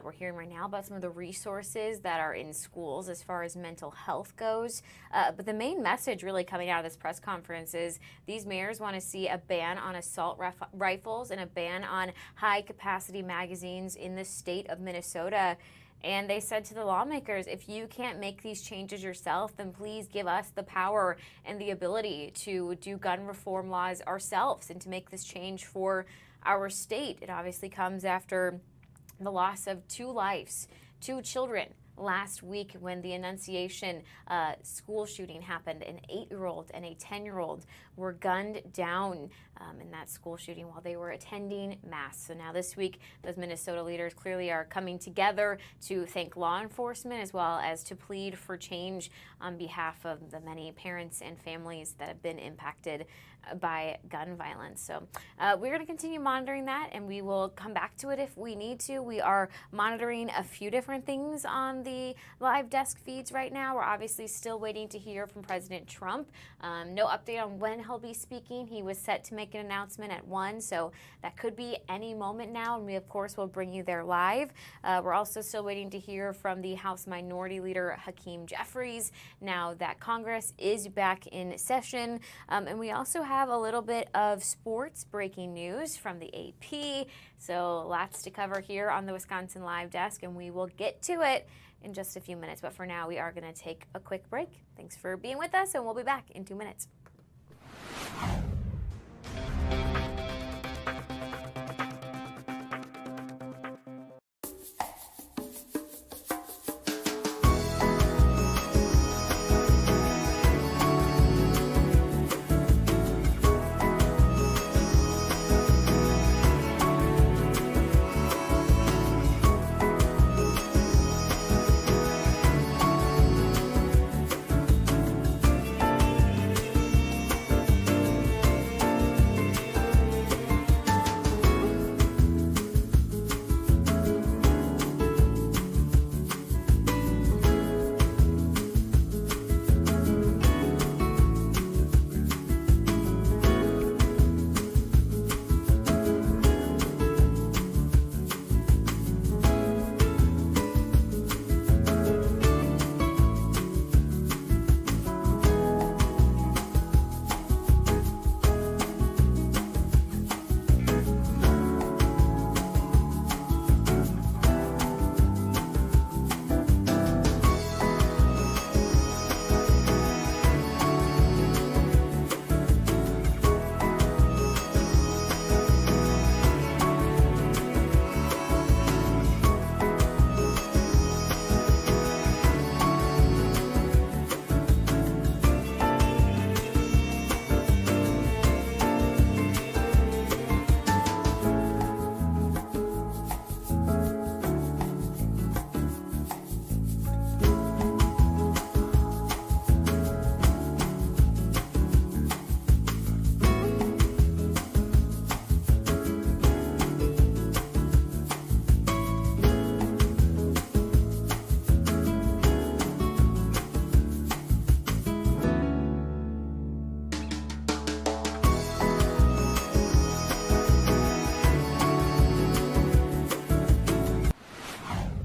We're hearing right now about some of the resources that are in schools as far as mental health goes. But the main message really coming out of this press conference is these mayors want to see a ban on assault rifles and a ban on high-capacity magazines in the state of Minnesota. And they said to the lawmakers, if you can't make these changes yourself, then please give us the power and the ability to do gun reform laws ourselves and to make this change for our state. It obviously comes after the loss of 2 lives, 2 children last week when the Annunciation school shooting happened. An 8-year-old and a 10-year-old were gunned down in that school shooting while they were attending Mass. So now this week, those Minnesota leaders clearly are coming together to thank law enforcement as well as to plead for change on behalf of the many parents and families that have been impacted by gun violence. So we're going to continue monitoring that, and we will come back to it if we need to. We are monitoring a few different things on the live desk feeds right now. We're obviously still waiting to hear from President Trump. No update on when he'll be speaking. He was set to make an announcement at 1, so that could be any moment now, and we, of course, will bring you there live. We're also still waiting to hear from the House Minority Leader Hakeem Jeffries now that Congress is back in session. And we also have a little bit of sports breaking news from the AP. So lots to cover here on the Wisconsin Live Desk, and we will get to it in just a few minutes. But for now, we are going to take a quick break. Thanks for being with us, and we'll be back in 2 minutes.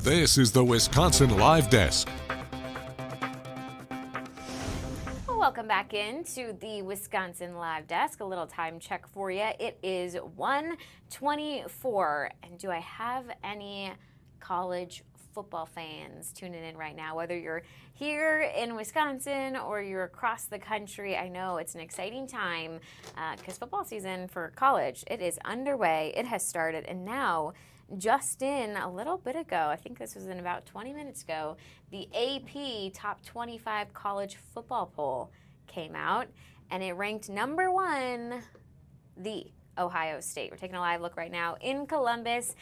This is the Wisconsin Live Desk. Welcome back into the Wisconsin Live Desk. A little time check for you. It is 1:24, and do I have any college football fans tuning in right now? Whether you're here in Wisconsin or you're across the country, I know it's an exciting time because football season for college, it is underway. It has started, and now just in a little bit ago, I think this was in about 20 minutes ago, the AP Top 25 College Football Poll came out, and it ranked number 1, the Ohio State. We're taking a live look right now in Columbus.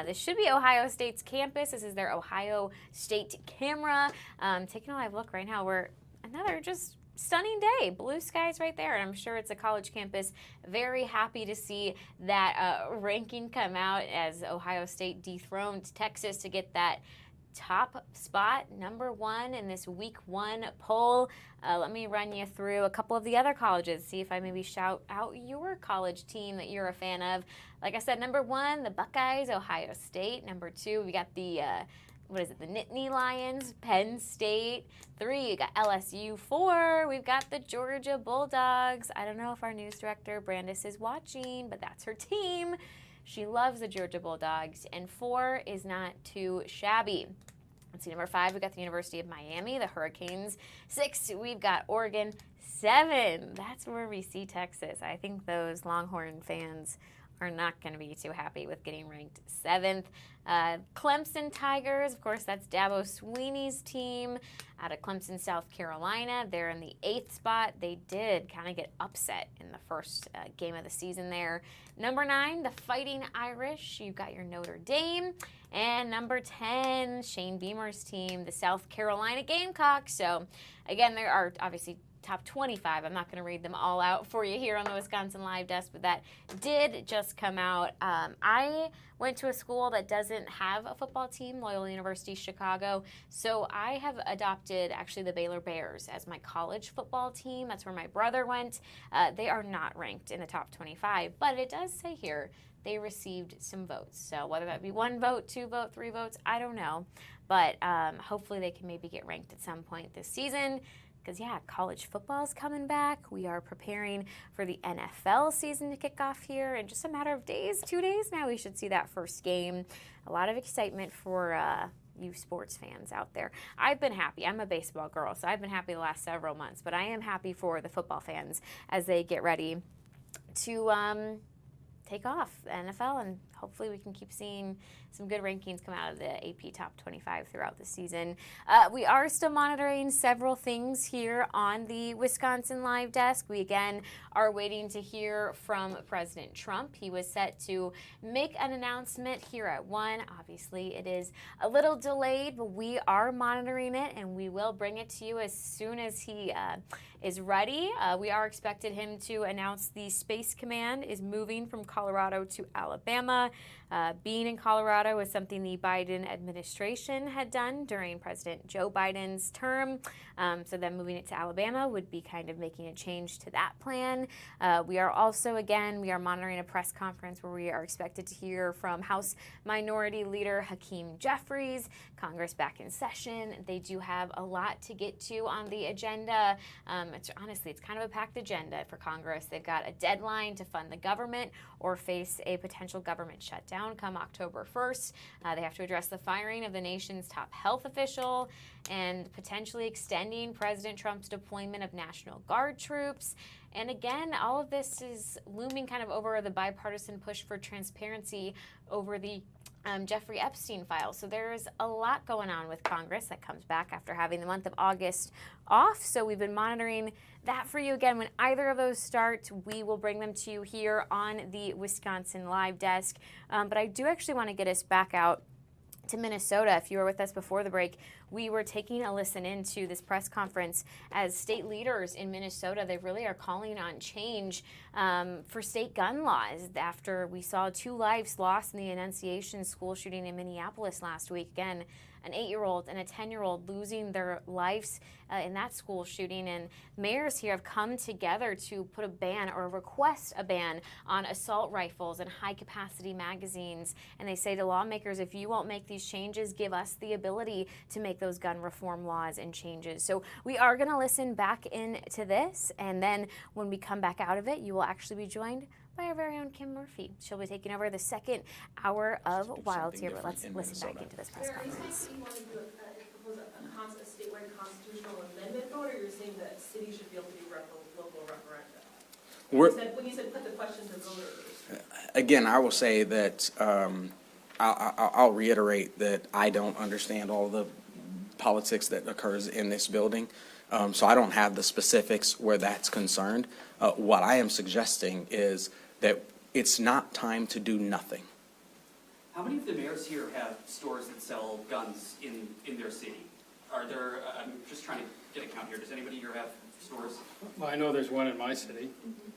This should be Ohio State's campus. This is their Ohio State camera. Taking a live look right now. We're another just stunning day. Blue skies right there. And I'm sure it's a college campus. Very happy to see that ranking come out as Ohio State dethroned Texas to get that top spot, number 1 in this week 1 poll. Let me run you through a couple of the other colleges, see if I maybe shout out your college team that you're a fan of. Like I said, number 1, the Buckeyes, Ohio State. Number 2, we got the the Nittany Lions, Penn State. 3, you got LSU. 4, we've got the Georgia Bulldogs. I don't know if our news director, Brandis, is watching, but that's her team. She loves the Georgia Bulldogs. And 4 is not too shabby. Let's see, number 5, we've got the University of Miami, the Hurricanes. 6, we've got Oregon. 7, that's where we see Texas. I think those Longhorn fans are not going to be too happy with getting ranked 7th. Clemson Tigers, of course, that's Dabo Swinney's team out of Clemson, South Carolina. They're in the 8th spot. They did kind of get upset in the first game of the season there. Number 9, the Fighting Irish. You've got your Notre Dame. And number 10, Shane Beamer's team, the South Carolina Gamecocks. So, again, there are obviously top 25. I'm not going to read them all out for you here on the Wisconsin Live Desk, but that did just come out. I went to a school that doesn't have a football team, Loyola University Chicago, so I have adopted actually the Baylor Bears as my college football team. That's where my brother went. They are not ranked in the top 25, but it does say here they received some votes. So whether that be 1 vote, 2 vote, 3 votes, I don't know. But hopefully they can maybe get ranked at some point this season. Because, yeah, college football is coming back. We are preparing for the NFL season to kick off here in just a matter of days, 2 days now. We should see that first game. A lot of excitement for you sports fans out there. I've been happy. I'm a baseball girl, so I've been happy the last several months. But I am happy for the football fans as they get ready to take off the NFL, and hopefully we can keep seeing some good rankings come out of the AP Top 25 throughout the season. We are still monitoring several things here on the Wisconsin Live Desk. We again are waiting to hear from President Trump. He was set to make an announcement here at 1. Obviously, it is a little delayed, but we are monitoring it, and we will bring it to you as soon as he is ready. We are expected him to announce the Space Command is moving from Colorado to Alabama. Being in Colorado is something the Biden administration had done during President Joe Biden's term. So then moving it to Alabama would be kind of making a change to that plan. We are also, again, we are monitoring a press conference where we are expected to hear from House Minority Leader Hakeem Jeffries. Congress back in session. They do have a lot to get to on the agenda. It's kind of a packed agenda for Congress. They've got a deadline to fund the government or face a potential government shutdown come October 1st. They have to address the firing of the nation's top health official and potentially extending President Trump's deployment of National Guard troops. And again, all of this is looming kind of over the bipartisan push for transparency over the Jeffrey Epstein file. So there's a lot going on with Congress that comes back after having the month of August off. So we've been monitoring that for you. Again, when either of those start, we will bring them to you here on the Wisconsin Live Desk. But I do actually want to get us back out to Minnesota. If you were with us before the break, we were taking a listen into this press conference as state leaders in Minnesota. They really are calling on change for state gun laws after we saw 2 lives lost in the Annunciation school shooting in Minneapolis last week. Again, an 8-year-old and a 10-year-old losing their lives in that school shooting. And mayors here have come together to put a ban or request a ban on assault rifles and high-capacity magazines. And they say to lawmakers, if you won't make these changes, give us the ability to make those gun reform laws and changes. So we are going to listen back into this. And then when we come back out of it, you will actually be joined by our very own Kim Murphy. She'll be taking over the second hour of Wild here, but let's listen back into this press conference. Are you saying you want to propose a statewide constitutional amendment vote, or you're saying that cities should be able to do local referenda? When you said put the question to voters. Again, I will say that I'll reiterate that I don't understand all the politics that occurs in this building. So I don't have the specifics where that's concerned. What I am suggesting is that it's not time to do nothing. How many of the mayors here have stores that sell guns in their city? Are there, I'm just trying to get a count here. Does anybody here have stores? Well, I know there's one in my city.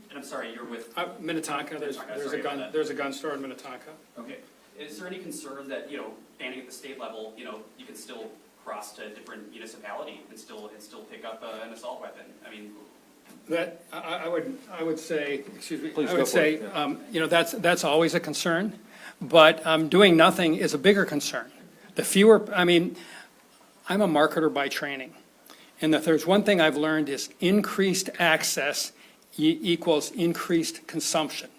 And I'm sorry, you're with? Minnetonka, there's a gun store in Minnetonka. Okay. Is there any concern that, banning at the state level, you can still cross to a different municipality and still pick up an assault weapon? I mean, that I would say, excuse me, Please I would say, that's always a concern, but doing nothing is a bigger concern. The fewer, I'm a marketer by training, and if there's one thing I've learned is increased access equals increased consumption.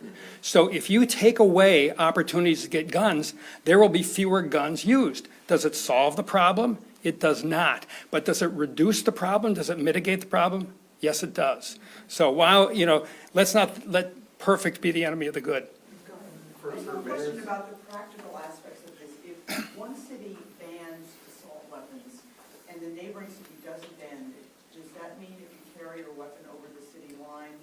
So if you take away opportunities to get guns, there will be fewer guns used. Does it solve the problem? It does not. But does it reduce the problem? Does it mitigate the problem? Yes, it does. So while, let's not let perfect be the enemy of the good. I have a question about the practical aspects of this. If one city bans assault weapons and the neighboring city doesn't ban it, does that mean if you carry a weapon over the city line,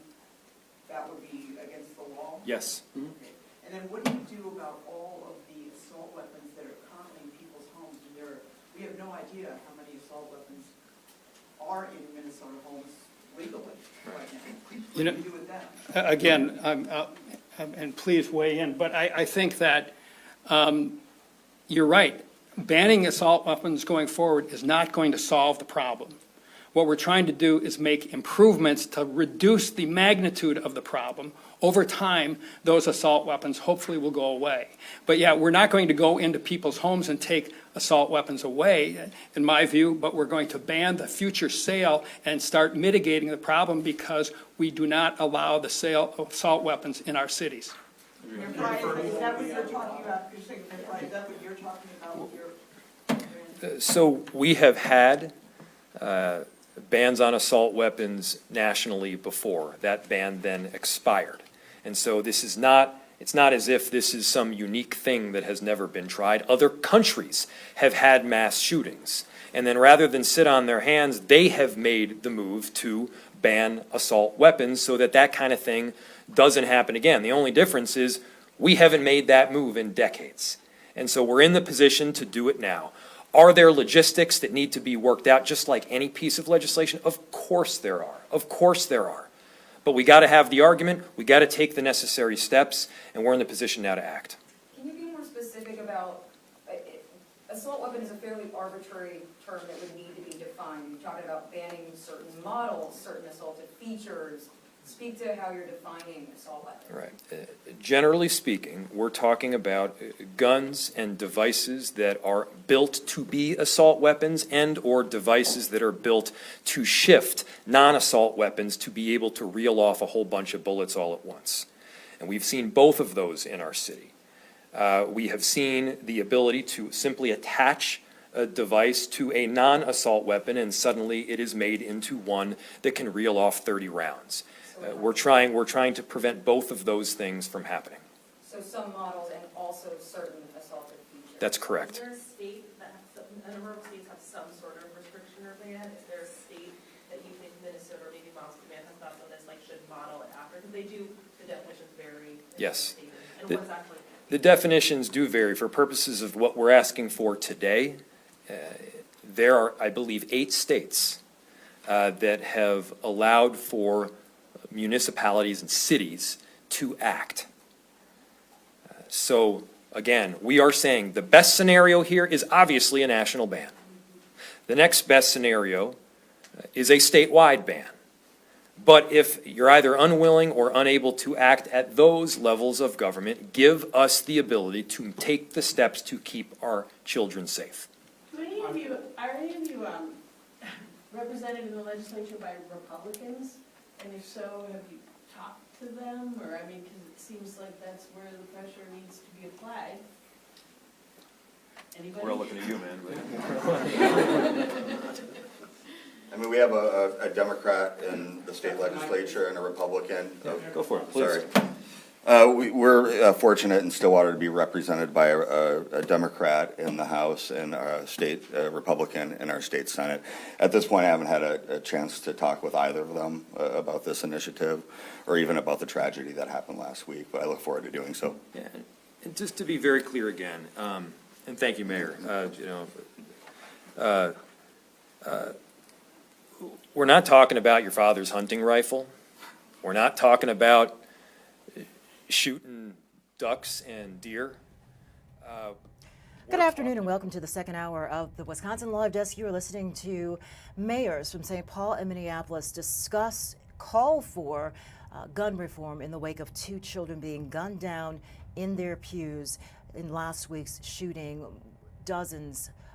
that would be against the law? Yes. Okay. And then what do you do about all of the assault weapons that are currently in people's homes? And we have no idea how many assault weapons are in Minnesota homes legally right now. You know, What do you do with that? again, and please weigh in, but I think that you're right. Banning assault weapons going forward is not going to solve the problem. What we're trying to do is make improvements to reduce the magnitude of the problem. Over time, those assault weapons hopefully will go away. But yeah, we're not going to go into people's homes and take assault weapons away, in my view, but we're going to ban the future sale and start mitigating the problem because we do not allow the sale of assault weapons in our cities. Mayor Frye, is that what you're talking about? You're saying, Mayor Frye, is that what you're talking about with your? So we have had bans on assault weapons nationally before. That ban then expired. And so this is not, it's not as if this is some unique thing that has never been tried. Other countries have had mass shootings. And then rather than sit on their hands, they have made the move to ban assault weapons so that that kind of thing doesn't happen again. The only difference is we haven't made that move in decades. And so we're in the position to do it now. Are there logistics that need to be worked out just like any piece of legislation? Of course there are. Of course there are. But we got to have the argument, we got to take the necessary steps, and we're in the position now to act. Can you be more specific about, assault weapon is a fairly arbitrary term that would need to be defined. You're talking about banning certain models, certain assaulted features. Speak to how you're defining assault weapons. Right. Generally speaking, we're talking about guns and devices that are built to be assault weapons and or devices that are built to shift non-assault weapons to be able to reel off a whole bunch of bullets all at once. And we've seen both of those in our city. We have seen the ability to simply attach a device to a non-assault weapon and suddenly it is made into one that can reel off 30 rounds. We're trying to prevent both of those things from happening. So some models and also certain assaulted features. That's correct. Is there a state that has, a number of states have some sort of restriction or ban? Is there a state that you think Minnesota or maybe Boston has thought of this, like should model it after? Because they do, the definitions vary. Yes. And what's actually. The definitions do vary. For purposes of what we're asking for today, there are, I believe, 8 states that have allowed for municipalities and cities to act. So again, we are saying the best scenario here is obviously a national ban. The next best scenario is a statewide ban. But if you're either unwilling or unable to act at those levels of government, give us the ability to take the steps to keep our children safe. Are any of you represented in the legislature by Republicans? And if so, have you talked to them? Or, I mean, because it seems like that's where the pressure needs to be applied. Anybody? We're all looking at you, man. I mean, we have a Democrat in the state legislature and a Republican. Go for it, please. Sorry. We're fortunate in Stillwater to be represented by a Democrat in the House and a state Republican in our state Senate. At this point, I haven't had a chance to talk with either of them about this initiative or even about the tragedy that happened last week, but I look forward to doing so. Yeah, and just to be very clear again, and thank you, Mayor, we're not talking about your father's hunting rifle. We're not talking about shooting ducks and deer. Good afternoon and welcome to the second hour of the Wisconsin Live Desk. You are listening to mayors from St. Paul and Minneapolis call for gun reform in the wake of 2 children being gunned down in their pews in last week's shooting.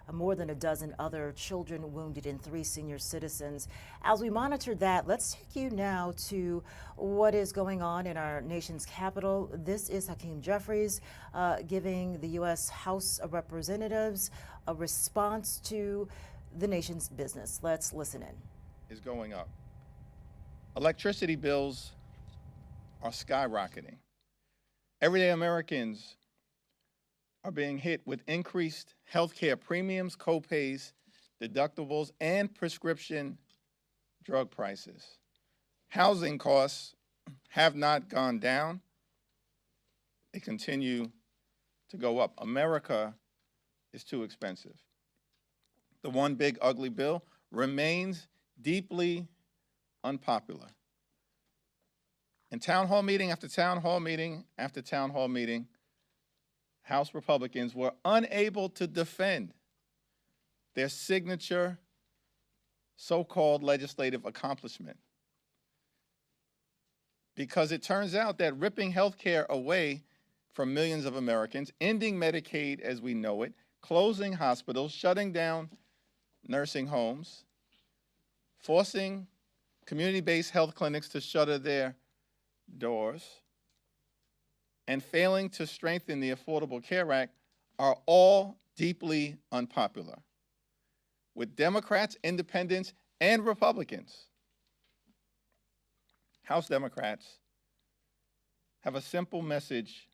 More than a dozen other children wounded and 3 senior citizens. As we monitor that, let's take you now to what is going on in our nation's capital. This is Hakeem Jeffries giving the U.S. House of Representatives a response to the nation's business. Let's listen in. Is going up. Electricity bills are skyrocketing. Everyday Americans are being hit with increased healthcare premiums, co-pays, deductibles, and prescription drug prices. Housing costs have not gone down. They continue to go up. America is too expensive. The one big ugly bill remains deeply unpopular. In town hall meeting after town hall meeting after town hall meeting, House Republicans were unable to defend their signature so-called legislative accomplishment. Because it turns out that ripping health care away from millions of Americans, ending Medicaid as we know it, closing hospitals, shutting down nursing homes, forcing community-based health clinics to shutter their doors, and failing to strengthen the Affordable Care Act are all deeply unpopular with Democrats, independents, and Republicans. House Democrats have a simple message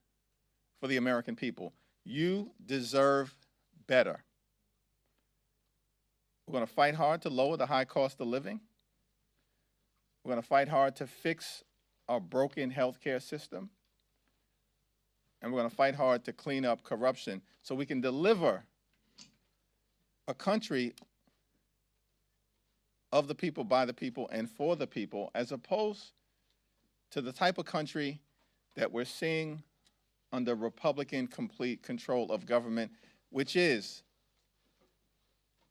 for the American people. You deserve better. We're going to fight hard to lower the high cost of living. We're going to fight hard to fix our broken healthcare system. And we're going to fight hard to clean up corruption so we can deliver a country of the people, by the people, and for the people, as opposed to the type of country that we're seeing under Republican complete control of government, which is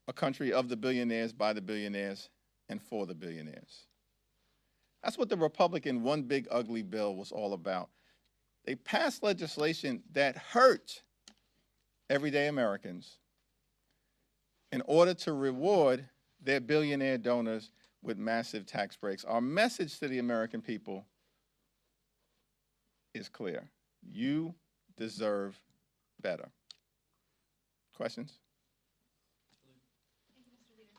a country of the billionaires, by the billionaires, and for the billionaires. That's what the Republican One Big Ugly Bill was all about. They passed legislation that hurt everyday Americans in order to reward their billionaire donors with massive tax breaks. Our message to the American people is clear. You deserve better. Questions? Thank you, Mr. Leader.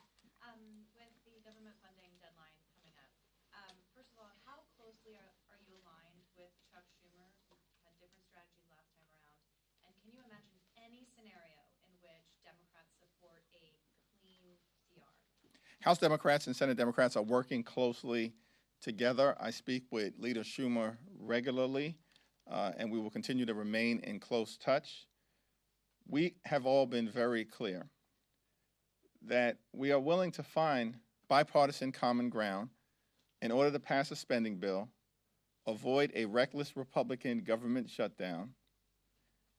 With the government funding deadline coming up, first of all, how closely are you aligned with Chuck Schumer, who had different strategies last time around? And can you imagine any scenario in which Democrats support a clean CR? House Democrats and Senate Democrats are working closely together. I speak with Leader Schumer regularly, and we will continue to remain in close touch. We have all been very clear that we are willing to find bipartisan common ground in order to pass a spending bill, avoid a reckless Republican government shutdown,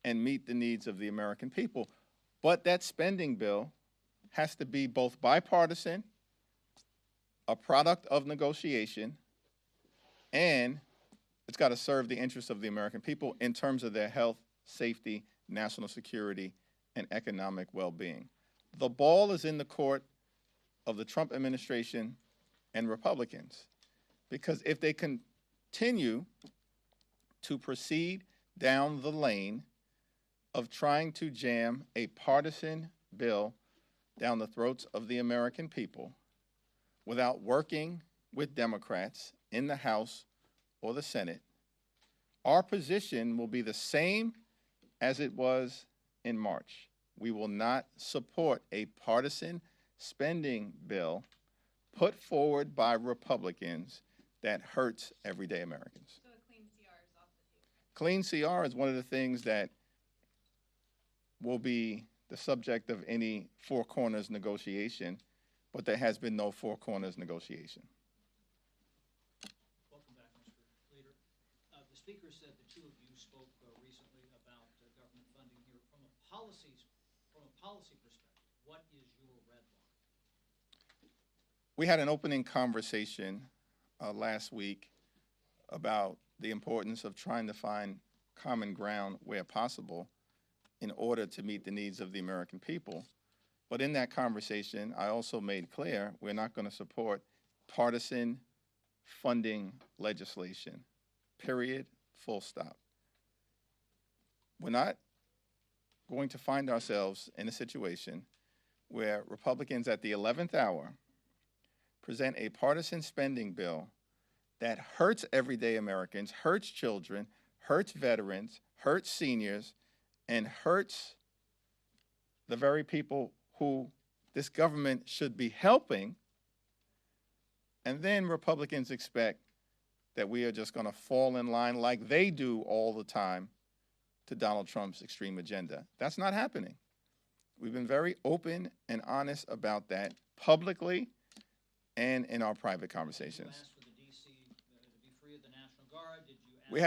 and meet the needs of the American people. But that spending bill has to be both bipartisan, a product of negotiation, and it's got to serve the interests of the American people in terms of their health, safety, national security, and economic well-being. The ball is in the court of the Trump administration and Republicans, because if they continue to proceed down the lane of trying to jam a partisan bill down the throats of the American people without working with Democrats in the House or the Senate, our position will be the same as it was in March. We will not support a partisan spending bill put forward by Republicans that hurts everyday Americans. So a clean CR is off the table? Clean CR is one of the things that will be the subject of any Four Corners negotiation, but there has been no Four Corners negotiation. Welcome back, Mr. Leader. The Speaker said the two of you spoke recently about government funding here. From a policy perspective, what is your red line? We had an opening conversation last week about the importance of trying to find common ground where possible in order to meet the needs of the American people. But in that conversation, I also made clear we're not going to support partisan funding legislation, period, full stop. We're not going to find ourselves in a situation where Republicans at the 11th hour present a partisan spending bill that hurts everyday Americans, hurts children, hurts veterans, hurts seniors, and hurts the very people who this government should be helping, and then Republicans expect that we are just going to fall in line like they do all the time to Donald Trump's extreme agenda. That's not happening. We've been very open and honest about that publicly and in our private conversations. Asked for the DC to be free of the National Guard? Did you ask We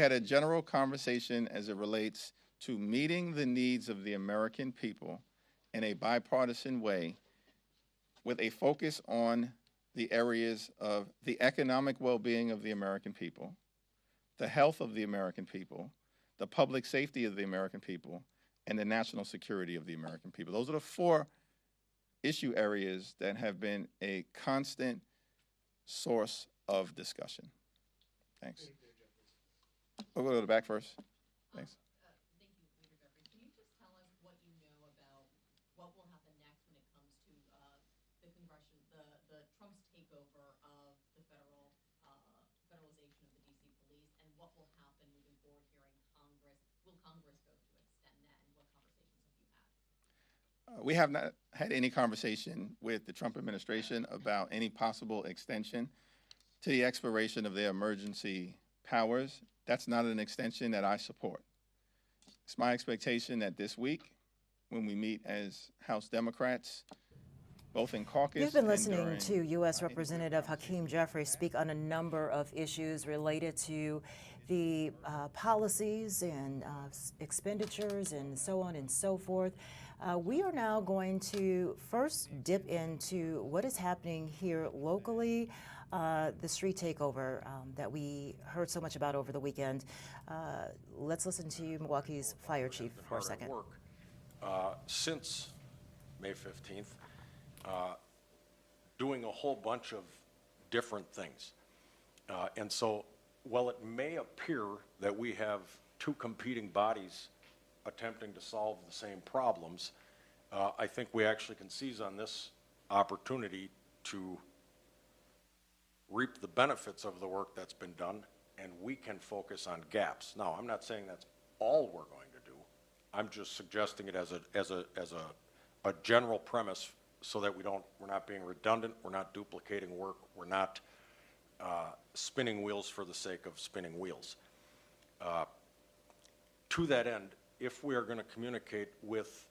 had a for general conversation as it relates to meeting the needs of the American people in a bipartisan way, with a focus on the areas of the economic well-being of the American people, the health of the American people, the public safety of the American people, and the national security of the American people. Those are the 4 issue areas that have been a constant source of discussion. Thanks. We'll go to the back first. Thanks. Thank you, Leader Jeffries. Can you just tell us what you know about what will happen next when it comes to the Trump's takeover of the federalization of the DC police, and what will happen moving forward here in Congress? Will Congress vote to extend that, and what conversations have you had? We have not had any conversation with the Trump administration about any possible extension to the expiration of their emergency powers. That's not an extension that I support. It's my expectation that this week, when we meet as House Democrats, both in caucus. You've been listening to U.S. Representative Hakeem Jeffries speak on a number of issues related to the policies and expenditures and so on and so forth. We are now going to first dip into what is happening here locally, the street takeover that we heard so much about over the weekend. Let's listen to Milwaukee's fire chief for a second. Since May 15th, doing a whole bunch of different things. And so while it may appear that we have 2 competing bodies attempting to solve the same problems, I think we actually can seize on this opportunity to reap the benefits of the work that's been done, and we can focus on gaps. Now, I'm not saying that's all we're going to do. I'm just suggesting it as a general premise, so that we're not being redundant, we're not duplicating work, we're not spinning wheels for the sake of spinning wheels. To that end, if we are going to communicate with,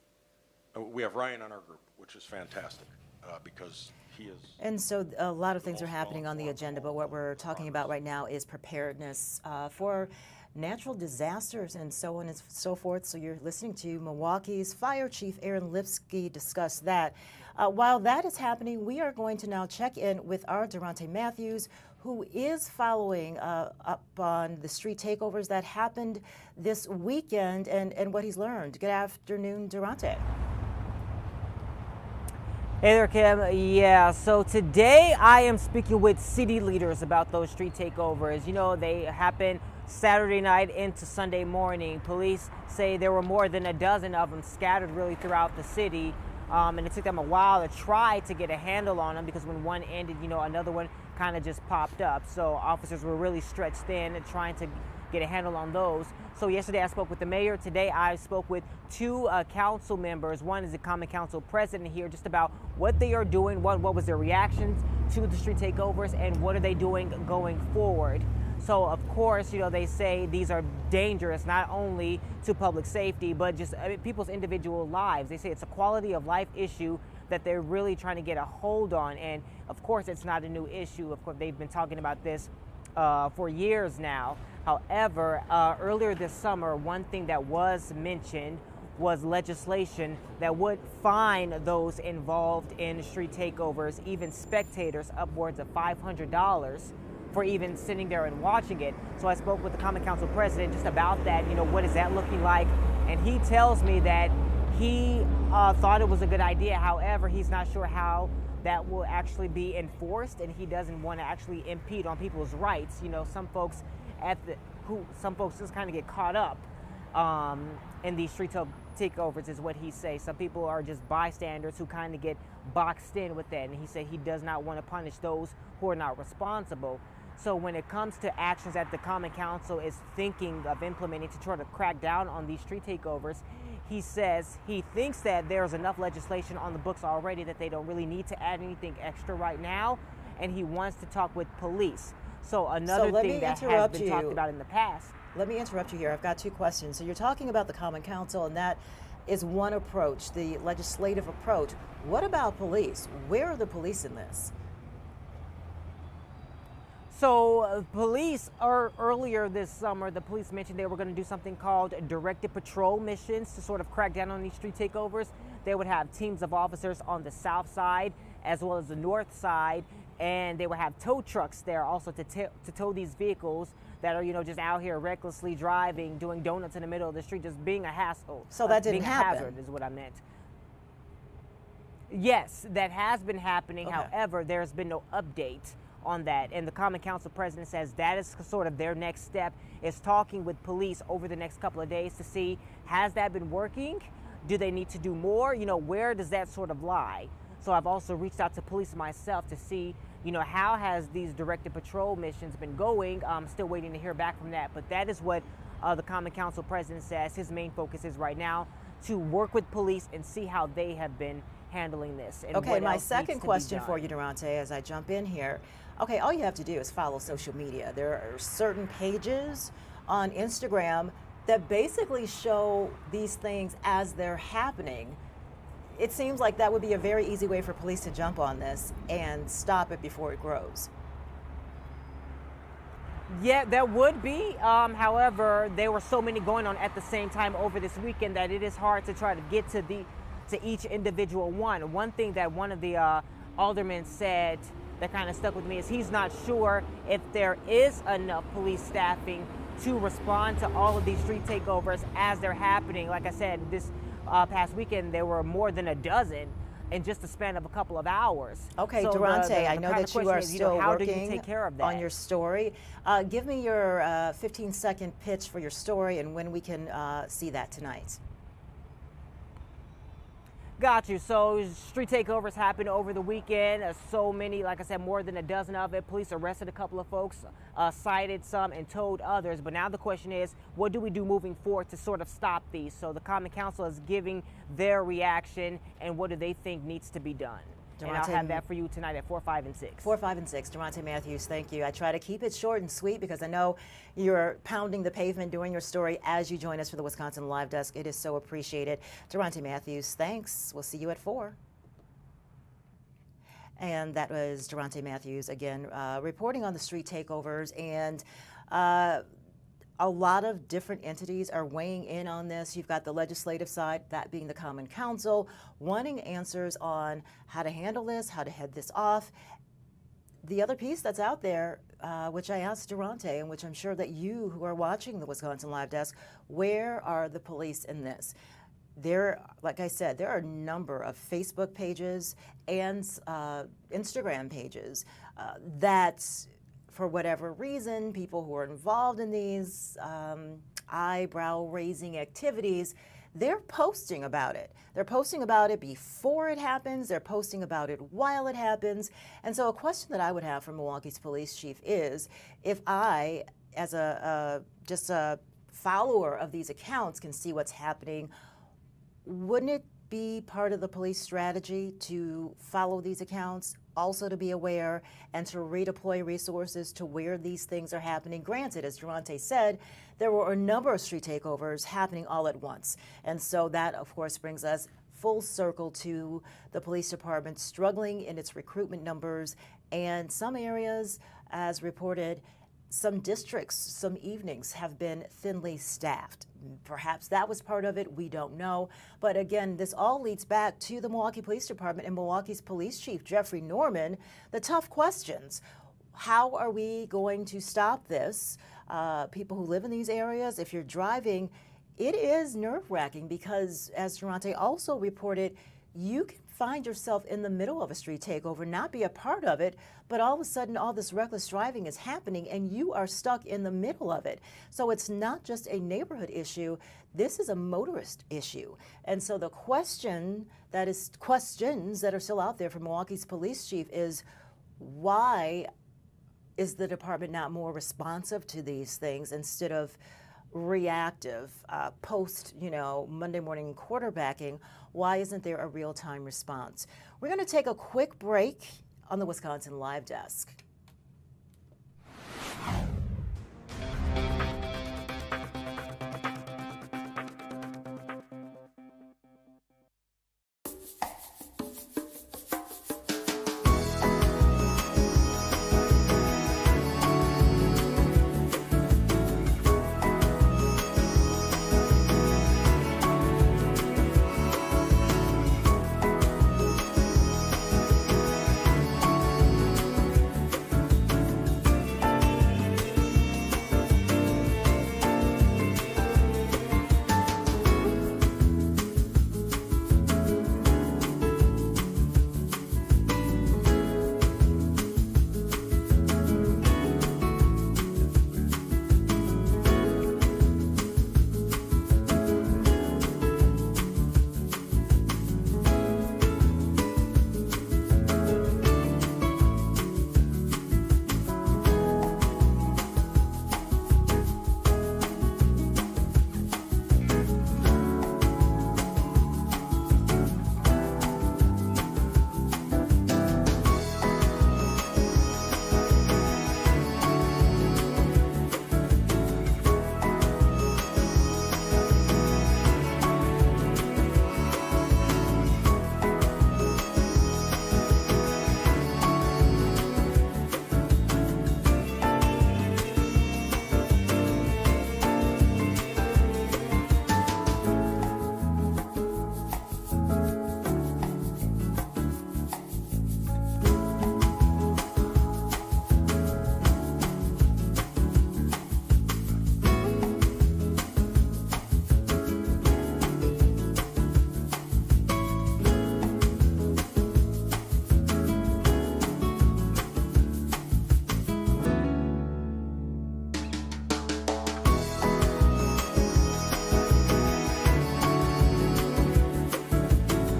we have Ryan on our group, which is fantastic, because he is. And so a lot of things are happening on the agenda, but what we're talking about right now is preparedness for natural disasters and so on and so forth. So you're listening to Milwaukee's Fire Chief Aaron Lipsky discuss that. While that is happening, we are going to now check in with our Durante Matthews, who is following up on the street takeovers that happened this weekend and what he's learned. Good afternoon, Durante. Hey there, Kim. Yeah, so today I am speaking with city leaders about those street takeovers. You know, they happen Saturday night into Sunday morning. Police say there were more than a dozen of them scattered really throughout the city. And it took them a while to try to get a handle on them, because when one ended, you know, another one kind of just popped up. So officers were really stretched thin and trying to get a handle on those. So yesterday I spoke with the mayor. Today I spoke with 2 council members. One is the Common Council president here, just about what they are doing, what was their reactions to the street takeovers, and what are they doing going forward. So of course, you know, they say these are dangerous not only to public safety, but just people's individual lives. They say it's a quality of life issue that they're really trying to get a hold on. And of course, it's not a new issue. Of course, they've been talking about this for years now. However, earlier this summer, one thing that was mentioned was legislation that would fine those involved in street takeovers, even spectators, upwards of $500 for even sitting there and watching it. So I spoke with the Common Council president just about that. You know, what is that looking like? And he tells me that he thought it was a good idea. However, he's not sure how that will actually be enforced, and he doesn't want to actually impede on people's rights. You know, some folks just kind of get caught up in these street takeovers, is what he says. Some people are just bystanders who kind of get boxed in with that, and he said he does not want to punish those who are not responsible. So when it comes to actions that the Common Council is thinking of implementing to try to crack down on these street takeovers, he says he thinks that there's enough legislation on the books already that they don't really need to add anything extra right now, and he wants to talk with police. So another thing that has been talked about in the past. Let me interrupt you here. I've got 2 questions. So you're talking about the Common Council and that is one approach, the legislative approach. What about police? Where are the police in this? So police earlier this summer, the police mentioned they were going to do something called directed patrol missions to sort of crack down on these street takeovers. They would have teams of officers on the south side as well as the north side, and they would have tow trucks there also to tow these vehicles that are, just out here recklessly driving, doing donuts in the middle of the street, just being a hassle. So that didn't being happen. a hazard is what I meant. Yes, that has been happening. Okay. However, there's been no update on that, and the Common Council president says that is sort of their next step, is talking with police over the next couple of days to see, has that been working? Do they need to do more? Where does that sort of lie? So I've also reached out to police myself to see, how has these directed patrol missions been going? I'm still waiting to hear back from that, but that is what the Common Council president says his main focus is right now, to work with police and see how they have been handling this. And Okay, what my else second needs to be question done. for you, Durante, as I jump in here. Okay, all you have to do is follow social media. There are certain pages on Instagram that basically show these things as they're happening. It seems like that would be a very easy way for police to jump on this and stop it before it grows. Yeah, that would be. However, there were so many going on at the same time over this weekend that it is hard to try to get to each individual one. One thing that one of the aldermen said that kind of stuck with me is he's not sure if there is enough police staffing to respond to all of these street takeovers as they're happening. Like I said, this past weekend there were more than a dozen in just the span of a couple of hours. Okay, So Durante, I know that you are still how do you working take care of that? on your story. Give me your 15-second pitch for your story and when we can see that tonight. Got you. So street takeovers happened over the weekend. So many, like I said, more than a dozen of it. Police arrested a couple of folks, cited some, and towed others. But now the question is, what do we do moving forward to sort of stop these? So the Common Council is giving their reaction, and what do they think needs to be done? And I'll have that for you tonight at 4, 5, and 6. 4, 5, and 6. Durante Matthews, thank you. I try to keep it short and sweet because I know you're pounding the pavement doing your story as you join us for the Wisconsin Live Desk. It is so appreciated. Durante Matthews, thanks. We'll see you at 4. And that was Durante Matthews again reporting on the street takeovers, and a lot of different entities are weighing in on this. You've got the legislative side, that being the Common Council, wanting answers on how to handle this, how to head this off. The other piece that's out there, which I asked Durante, and which I'm sure that you who are watching the Wisconsin Live Desk, where are the police in this? There, like I said, there are a number of Facebook pages and Instagram pages that, for whatever reason, people who are involved in these eyebrow-raising activities, they're posting about it. They're posting about it before it happens. They're posting about it while it happens. And so a question that I would have for Milwaukee's police chief is, if I, as just a follower of these accounts, can see what's happening, wouldn't it be part of the police strategy to follow these accounts, also to be aware and to redeploy resources to where these things are happening? Granted, as Durante said, there were a number of street takeovers happening all at once. And so that, of course, brings us full circle to the police department struggling in its recruitment numbers, and some areas, as reported, some districts, some evenings have been thinly staffed. Perhaps that was part of it, we don't know. But again, this all leads back to the Milwaukee Police Department and Milwaukee's police chief, Jeffrey Norman, the tough questions. How are we going to stop this? People who live in these areas, if you're driving, it is nerve-wracking because, as Durante also reported, you can find yourself in the middle of a street takeover, not be a part of it, but all of a sudden all this reckless driving is happening and you are stuck in the middle of it. So it's not just a neighborhood issue, this is a motorist issue. And so the questions that are still out there for Milwaukee's police chief is, why is the department not more responsive to these things instead of reactive, post, Monday morning quarterbacking? Why isn't there a real-time response? We're going to take a quick break on the Wisconsin Live Desk.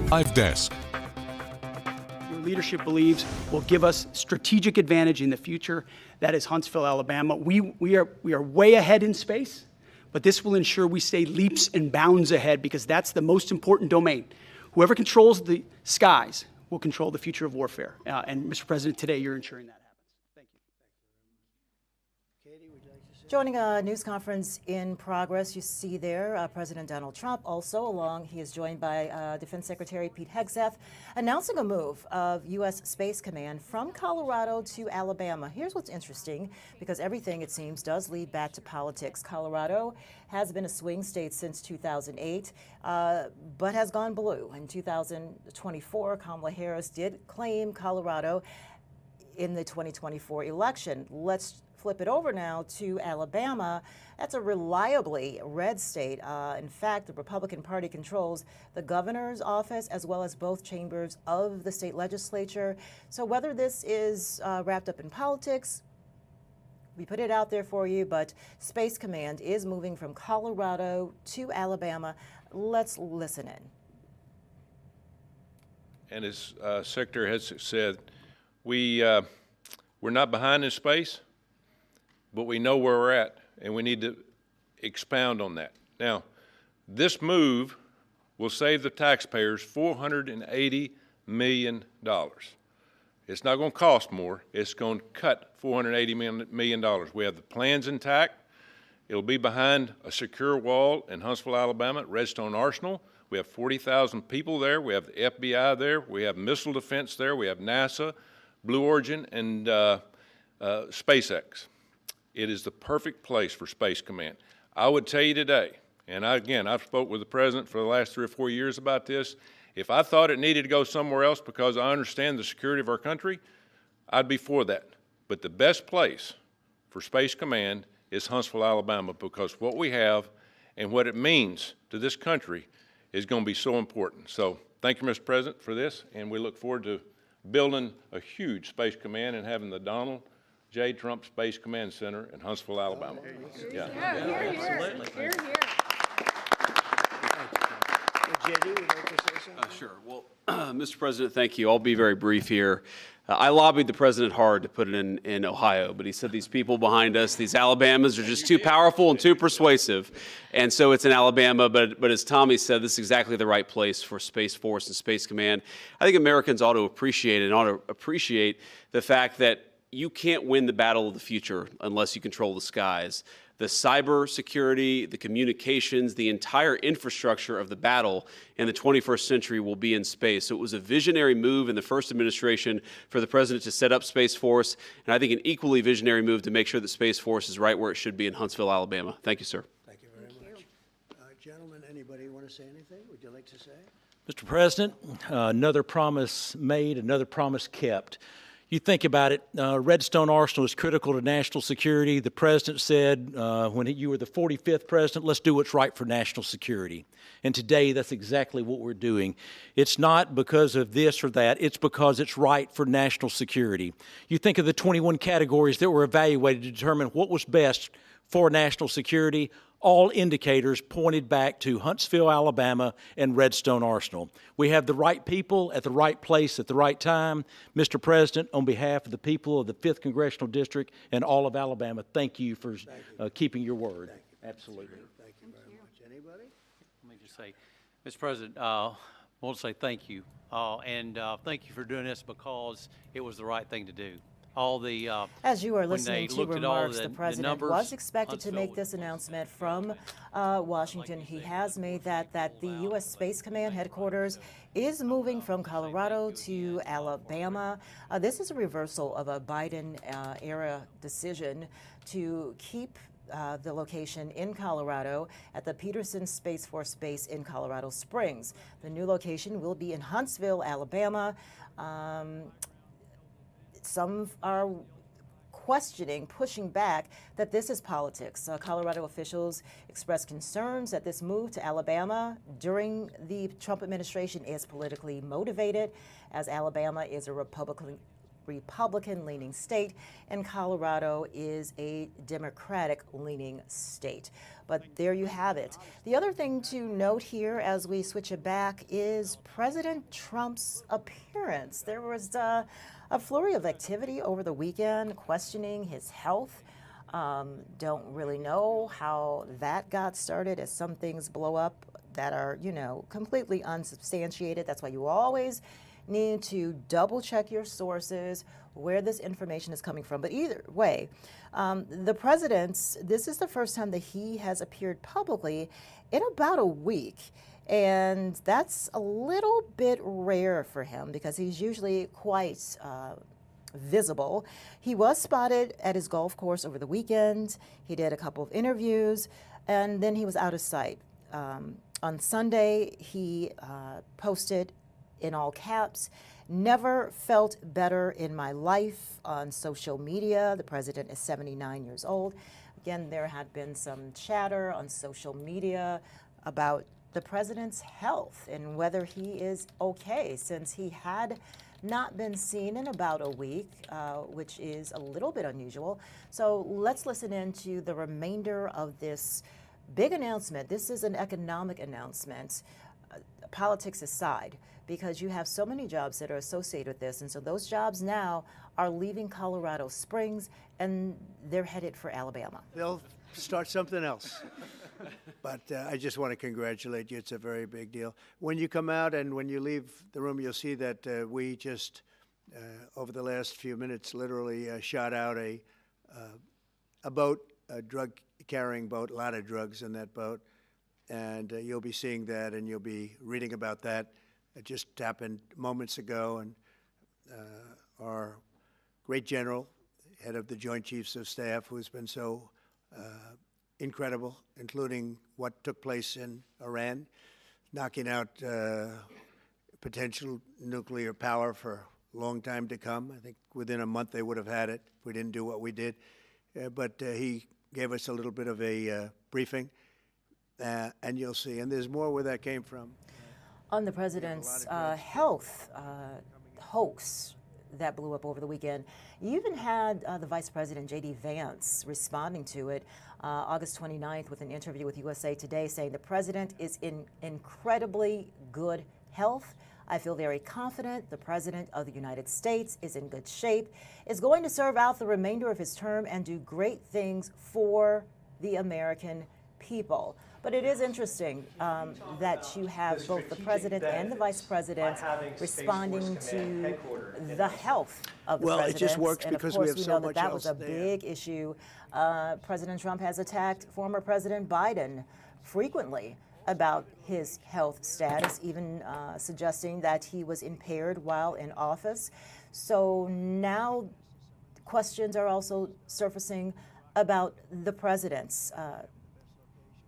Live Desk. Your leadership believes will give us strategic advantage in the future. That is Huntsville, Alabama. We are way ahead in space, but this will ensure we stay leaps and bounds ahead because that's the most important domain. Whoever controls the skies will control the future of warfare. And Mr. President, today you're ensuring that happens. Thank you. Katie, would you like to say? Joining a news conference in progress, you see there President Donald Trump also along. He is joined by Defense Secretary Pete Hegseth, announcing a move of U.S. Space Command from Colorado to Alabama. Here's what's interesting, because everything, it seems, does lead back to politics. Colorado has been a swing state since 2008, but has gone blue. In 2024, Kamala Harris did claim Colorado in the 2024 election. Let's flip it over now to Alabama. That's a reliably red state. In fact, the Republican Party controls the governor's office as well as both chambers of the state legislature. So whether this is wrapped up in politics, we put it out there for you, but Space Command is moving from Colorado to Alabama. Let's listen in. And as Secretary has said, we're not behind in space, but we know where we're at, and we need to expound on that. Now, this move will save the taxpayers $480 million. It's not going to cost more. It's going to cut $480 million. We have the plans intact. It'll be behind a secure wall in Huntsville, Alabama, at Redstone Arsenal. We have 40,000 people there. We have the FBI there. We have missile defense there. We have NASA, Blue Origin, and SpaceX. It is the perfect place for Space Command. I would tell you today, and I've spoke with the President for the last 3 or 4 years about this. If I thought it needed to go somewhere else because I understand the security of our country, I'd be for that. But the best place for Space Command is Huntsville, Alabama, because what we have and what it means to this country is going to be so important. So thank you, Mr. President, for this, and we look forward to building a huge Space Command and having the Donald J. Trump Space Command Center in Huntsville, Alabama. Yeah. Absolutely. Hear, hear. JD, would you like to say something? Sure. Well, Mr. President, thank you. I'll be very brief here. I lobbied the president hard to put it in Ohio, but he said these people behind us, these Alabamas, are just too powerful and too persuasive. And so it's in Alabama, but as Tommy said, this is exactly the right place for Space Force and Space Command. I think Americans ought to appreciate it and ought to appreciate the fact that you can't win the battle of the future unless you control the skies. The cyber security, the communications, the entire infrastructure of the battle in the 21st century will be in space. So it was a visionary move in the first administration for the president to set up Space Force, and I think an equally visionary move to make sure that Space Force is right where it should be in Huntsville, Alabama. Thank you, sir. Thank you very much. Gentlemen, anybody want to say anything? Would you like to say? Mr. President, another promise made, another promise kept. You think about it, Redstone Arsenal is critical to national security. The president said when you were the 45th president, let's do what's right for national security. And today, that's exactly what we're doing. It's not because of this or that. It's because it's right for national security. You think of the 21 categories that were evaluated to determine what was best for national security. All indicators pointed back to Huntsville, Alabama, and Redstone Arsenal. We have the right people at the right place at the right time. Mr. President, on behalf of the people of the 5th Congressional District and all of Alabama, thank you for keeping your word. Absolutely. Thank you very much. Anybody? Let me just say, Mr. President, I want to say thank you. And thank you for doing this because it was the right thing to do. As you are listening to remarks, the president was expected to make this announcement from Washington. He has made that the U.S. Space Command headquarters is moving from Colorado to Alabama. This is a reversal of a Biden-era decision to keep the location in Colorado at the Peterson Space Force Base in Colorado Springs. The new location will be in Huntsville, Alabama. Some are questioning, pushing back that this is politics. Colorado officials expressed concerns that this move to Alabama during the Trump administration is politically motivated, as Alabama is a Republican-leaning state, and Colorado is a Democratic-leaning state. But there you have it. The other thing to note here as we switch it back is President Trump's appearance. There was a flurry of activity over the weekend questioning his health. Don't really know how that got started, as some things blow up that are, completely unsubstantiated. That's why you always need to double check your sources, where this information is coming from. But either way, the president, this is the first time that he has appeared publicly in about a week. And that's a little bit rare for him because he's usually quite visible. He was spotted at his golf course over the weekend. He did a couple of interviews, and then he was out of sight. On Sunday, he posted in all caps, "Never felt better in my life," on social media. The president is 79 years old. Again, there had been some chatter on social media about the president's health and whether he is okay, since he had not been seen in about a week, which is a little bit unusual. So let's listen into the remainder of this big announcement. This is an economic announcement, politics aside, because you have so many jobs that are associated with this. And so those jobs now are leaving Colorado Springs and they're headed for Alabama. They'll start something else. But I just want to congratulate you. It's a very big deal. When you come out and when you leave the room, you'll see that we just, over the last few minutes, literally shot out a boat, a drug-carrying boat, a lot of drugs in that boat. And you'll be seeing that and you'll be reading about that. It just happened moments ago. And our great general, head of the Joint Chiefs of Staff, who's been so incredible, including what took place in Iran, knocking out potential nuclear power for a long time to come. I think within a month they would have had it if we didn't do what we did. But he gave us a little bit of a briefing, and you'll see. And there's more where that came from. On the president's health hoax that blew up over the weekend, you even had the Vice President, J.D. Vance, responding to it August 29th with an interview with USA Today, saying the president is in incredibly good health. I feel very confident the president of the United States is in good shape, is going to serve out the remainder of his term and do great things for the American people. But it is interesting that you have both the president and the vice president responding to the health of the president. Well, it just works because we have so much else. That was a big issue. President Trump has attacked former President Biden frequently about his health status, even suggesting that he was impaired while in office. So now questions are also surfacing about the president's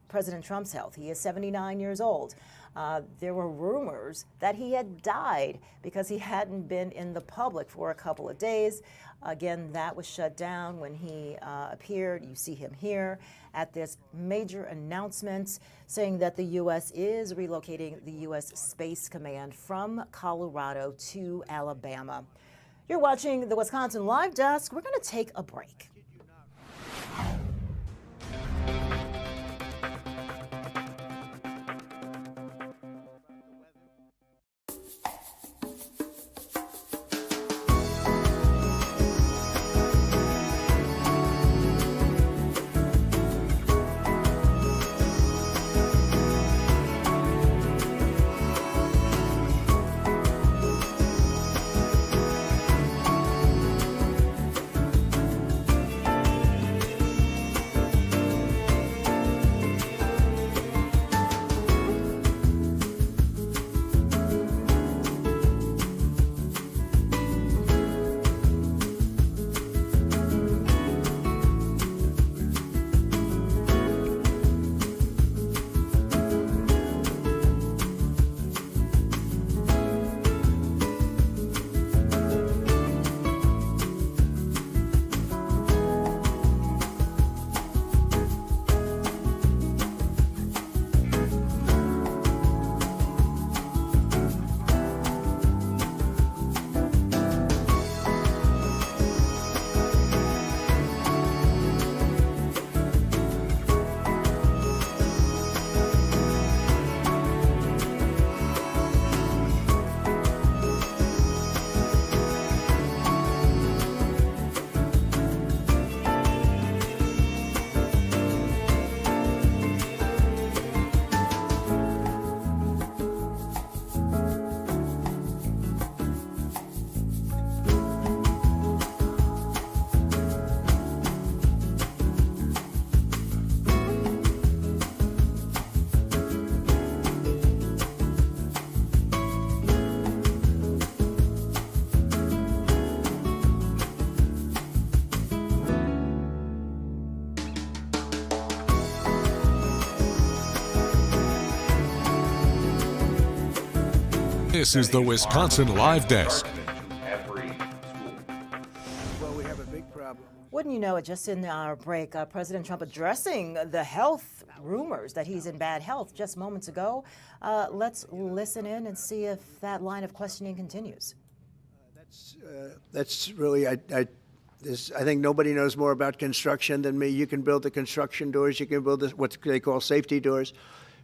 President Trump's health. He is 79 years old. There were rumors that he had died because he hadn't been in the public for a couple of days. Again, that was shut down when he appeared. You see him here at this major announcement saying that the U.S. is relocating the U.S. Space Command from Colorado to Alabama. You're watching the Wisconsin Live Desk. We're going to take a break. This is the Wisconsin Live Desk. Well, we have a big problem. Wouldn't you know it, just in our break, President Trump addressing the health rumors that he's in bad health just moments ago. Let's listen in and see if that line of questioning continues. That's really, I think nobody knows more about construction than me. You can build the construction doors. You can build what they call safety doors,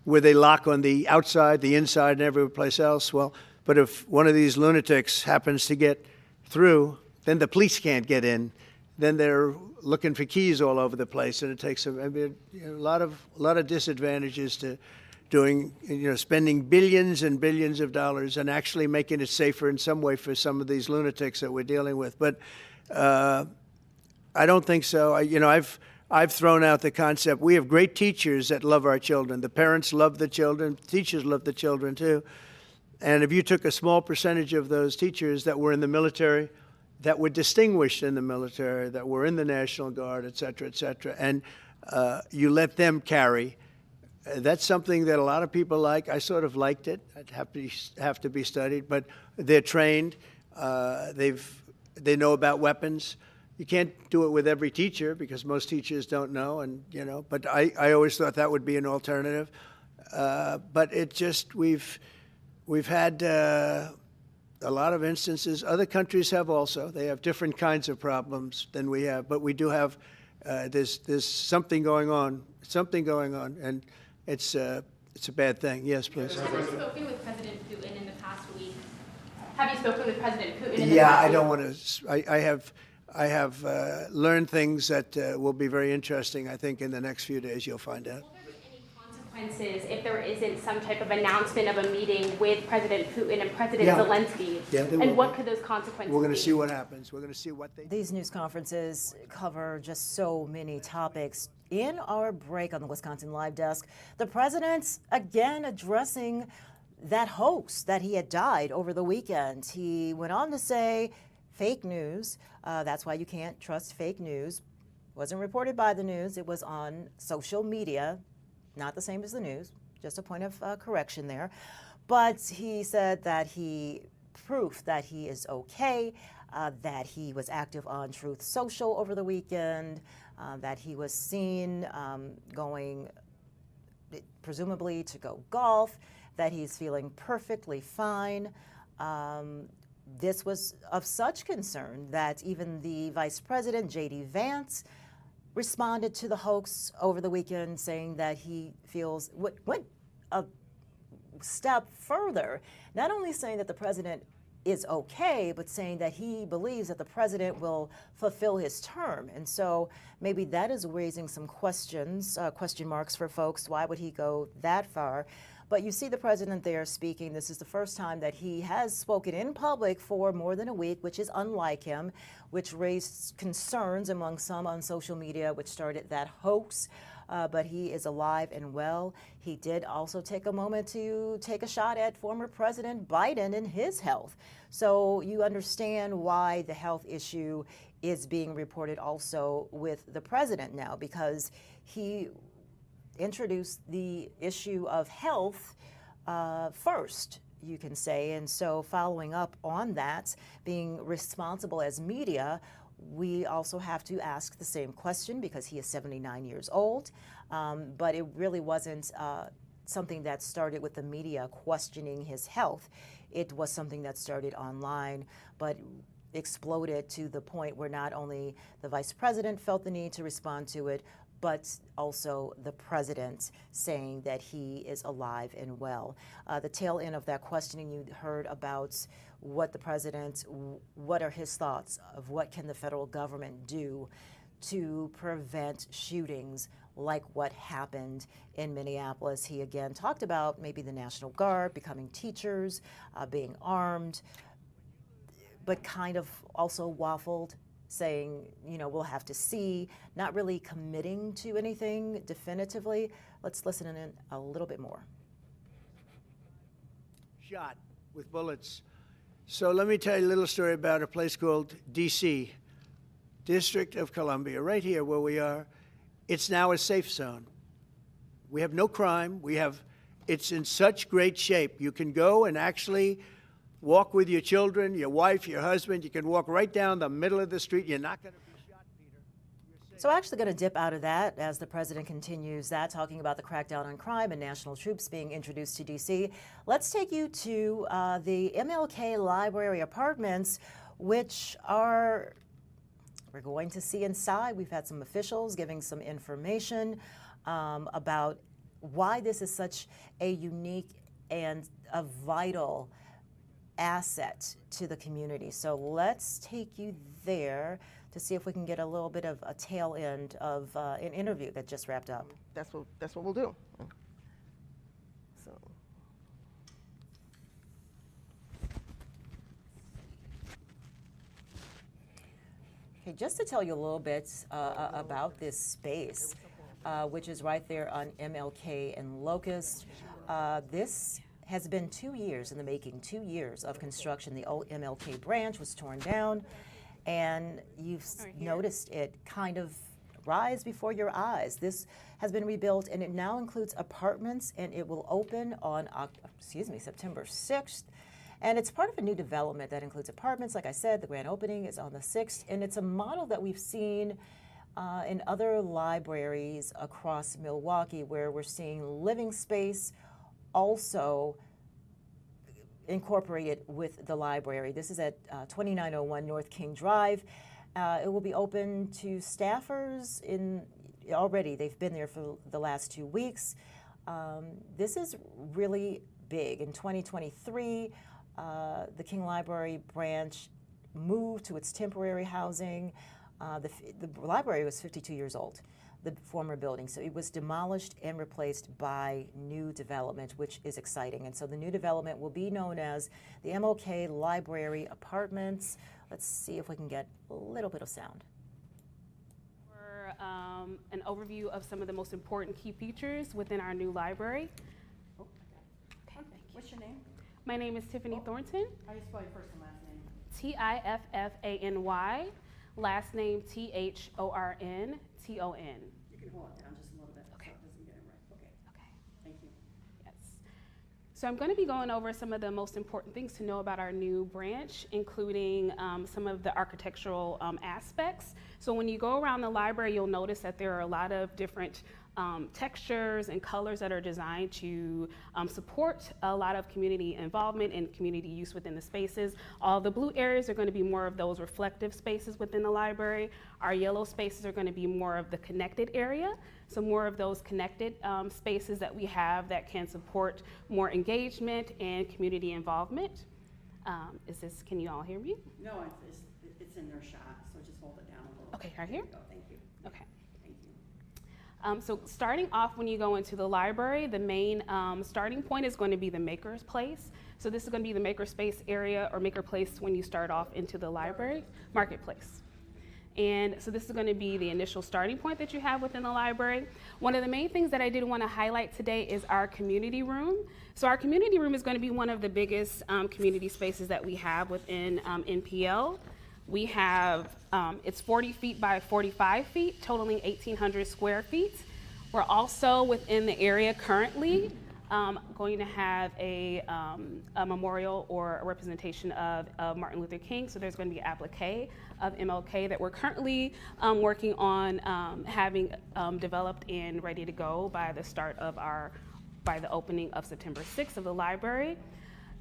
where they lock on the outside, the inside, and every place else. Well, but if one of these lunatics happens to get through, then the police can't get in. Then they're looking for keys all over the place, and it takes a lot of disadvantages to doing, spending billions and billions of dollars and actually making it safer in some way for some of these lunatics that we're dealing with. But I don't think so. I've thrown out the concept. We have great teachers that love our children. The parents love the children. Teachers love the children too. And if you took a small percentage of those teachers that were in the military, that were distinguished in the military, that were in the National Guard, et cetera, and you let them carry, that's something that a lot of people like. I sort of liked it. I'd have to be studied, but they're trained. They know about weapons. You can't do it with every teacher because most teachers don't know, but I always thought that would be an alternative. But it just, we've had a lot of instances. Other countries have also. They have different kinds of problems than we have, but we do have, there's something going on, and it's a bad thing. Yes, please. Have you spoken with President Putin in the past week? Have you spoken with President Putin in the past week? Yeah, I don't want to, I have learned things that will be very interesting. I think in the next few days you'll find out. Will there be any consequences if there isn't some type of announcement of a meeting with President Putin and President Zelensky? Yeah, and what could those consequences be? We're going to see what happens. We're going to see what they... These news conferences cover just so many topics. In our break on the Wisconsin Live Desk, the president's again addressing that hoax that he had died over the weekend. He went on to say fake news. That's why you can't trust fake news. Wasn't reported by the news. It was on social media. Not the same as the news. Just a point of correction there. But he said that proof that he is okay, that he was active on Truth Social over the weekend, that he was seen going presumably to go golf, that he's feeling perfectly fine. This was of such concern that even the Vice President, J.D. Vance, responded to the hoax over the weekend, saying that he feels, went a step further, not only saying that the president is okay, but saying that he believes that the president will fulfill his term. And so maybe that is raising some question marks for folks. Why would he go that far? But you see the president there speaking. This is the first time that he has spoken in public for more than a week, which is unlike him, which raised concerns among some on social media, which started that hoax. But he is alive and well. He did also take a moment to take a shot at former President Biden and his health. So you understand why the health issue is being reported also with the president now, because he introduced the issue of health first, you can say. And so following up on that, being responsible as media, we also have to ask the same question, because he is 79 years old. But it really wasn't something that started with the media questioning his health. It was something that started online, but exploded to the point where not only the vice president felt the need to respond to it, but also the president saying that he is alive and well. The tail end of that questioning, you heard about what are his thoughts of what can the federal government do to prevent shootings like what happened in Minneapolis. He again talked about maybe the National Guard becoming teachers, being armed, but kind of also waffled, saying, we'll have to see, not really committing to anything definitively. Let's listen in a little bit more. Shot with bullets. So let me tell you a little story about a place called D.C., District of Columbia, right here where we are. It's now a safe zone. We have no crime. It's in such great shape. You can go and actually walk with your children, your wife, your husband. You can walk right down the middle of the street. You're not going to be shot, Peter. So actually going to dip out of that as the president continues that, talking about the crackdown on crime and national troops being introduced to D.C. Let's take you to the MLK Library Apartments, which are, we're going to see inside. We've had some officials giving some information about why this is such a unique and a vital asset to the community. So let's take you there to see if we can get a little bit of a tail end of an interview that just wrapped up. That's what we'll do. So. Okay, just to tell you a little bit about this space, which is right there on MLK and Locust. This has been 2 years in the making, 2 years of construction. The old MLK branch was torn down, and you've noticed it kind of rise before your eyes. This has been rebuilt, and it now includes apartments, and it will open on September 6th. And it's part of a new development that includes apartments. Like I said, the grand opening is on the 6th, and it's a model that we've seen in other libraries across Milwaukee, where we're seeing living space also incorporated with the library. This is at 2901 North King Drive. It will be open to staffers already. They've been there for the last 2 weeks. This is really big. In 2023, the King Library branch moved to its temporary housing. The library was 52 years old, the former building, so it was demolished and replaced by new development, which is exciting. And so the new development will be known as the MLK Library Apartments. Let's see if we can get a little bit of sound. For an overview of some of the most important key features within our new library. Okay. What's your name? My name is Tiffany Thornton. How do you spell your first and last name? Tiffany. Last name Thornton. You can hold it down just a little bit so it doesn't get it right. Okay. Okay. Thank you. Yes. So I'm going to be going over some of the most important things to know about our new branch, including some of the architectural aspects. So when you go around the library, you'll notice that there are a lot of different textures and colors that are designed to support a lot of community involvement and community use within the spaces. All the blue areas are going to be more of those reflective spaces within the library. Our yellow spaces are going to be more of the connected area, so more of those connected spaces that we have that can support more engagement and community involvement. Can you all hear me? No, it's in their shot, so just hold it down a little. Okay, right here? Thank you. Okay. Thank you. So starting off when you go into the library, the main starting point is going to be the maker's place. So this is going to be the makerspace area or maker place when you start off into the library, marketplace. And so this is going to be the initial starting point that you have within the library. One of the main things that I did want to highlight today is our community room. So our community room is going to be one of the biggest community spaces that we have within NPL. We have, it's 40 feet by 45 feet, totaling 1,800 square feet. We're also within the area currently going to have a memorial or a representation of Martin Luther King. So there's going to be an applique of MLK that we're currently working on having developed and ready to go by the start of by the opening of September 6th of the library.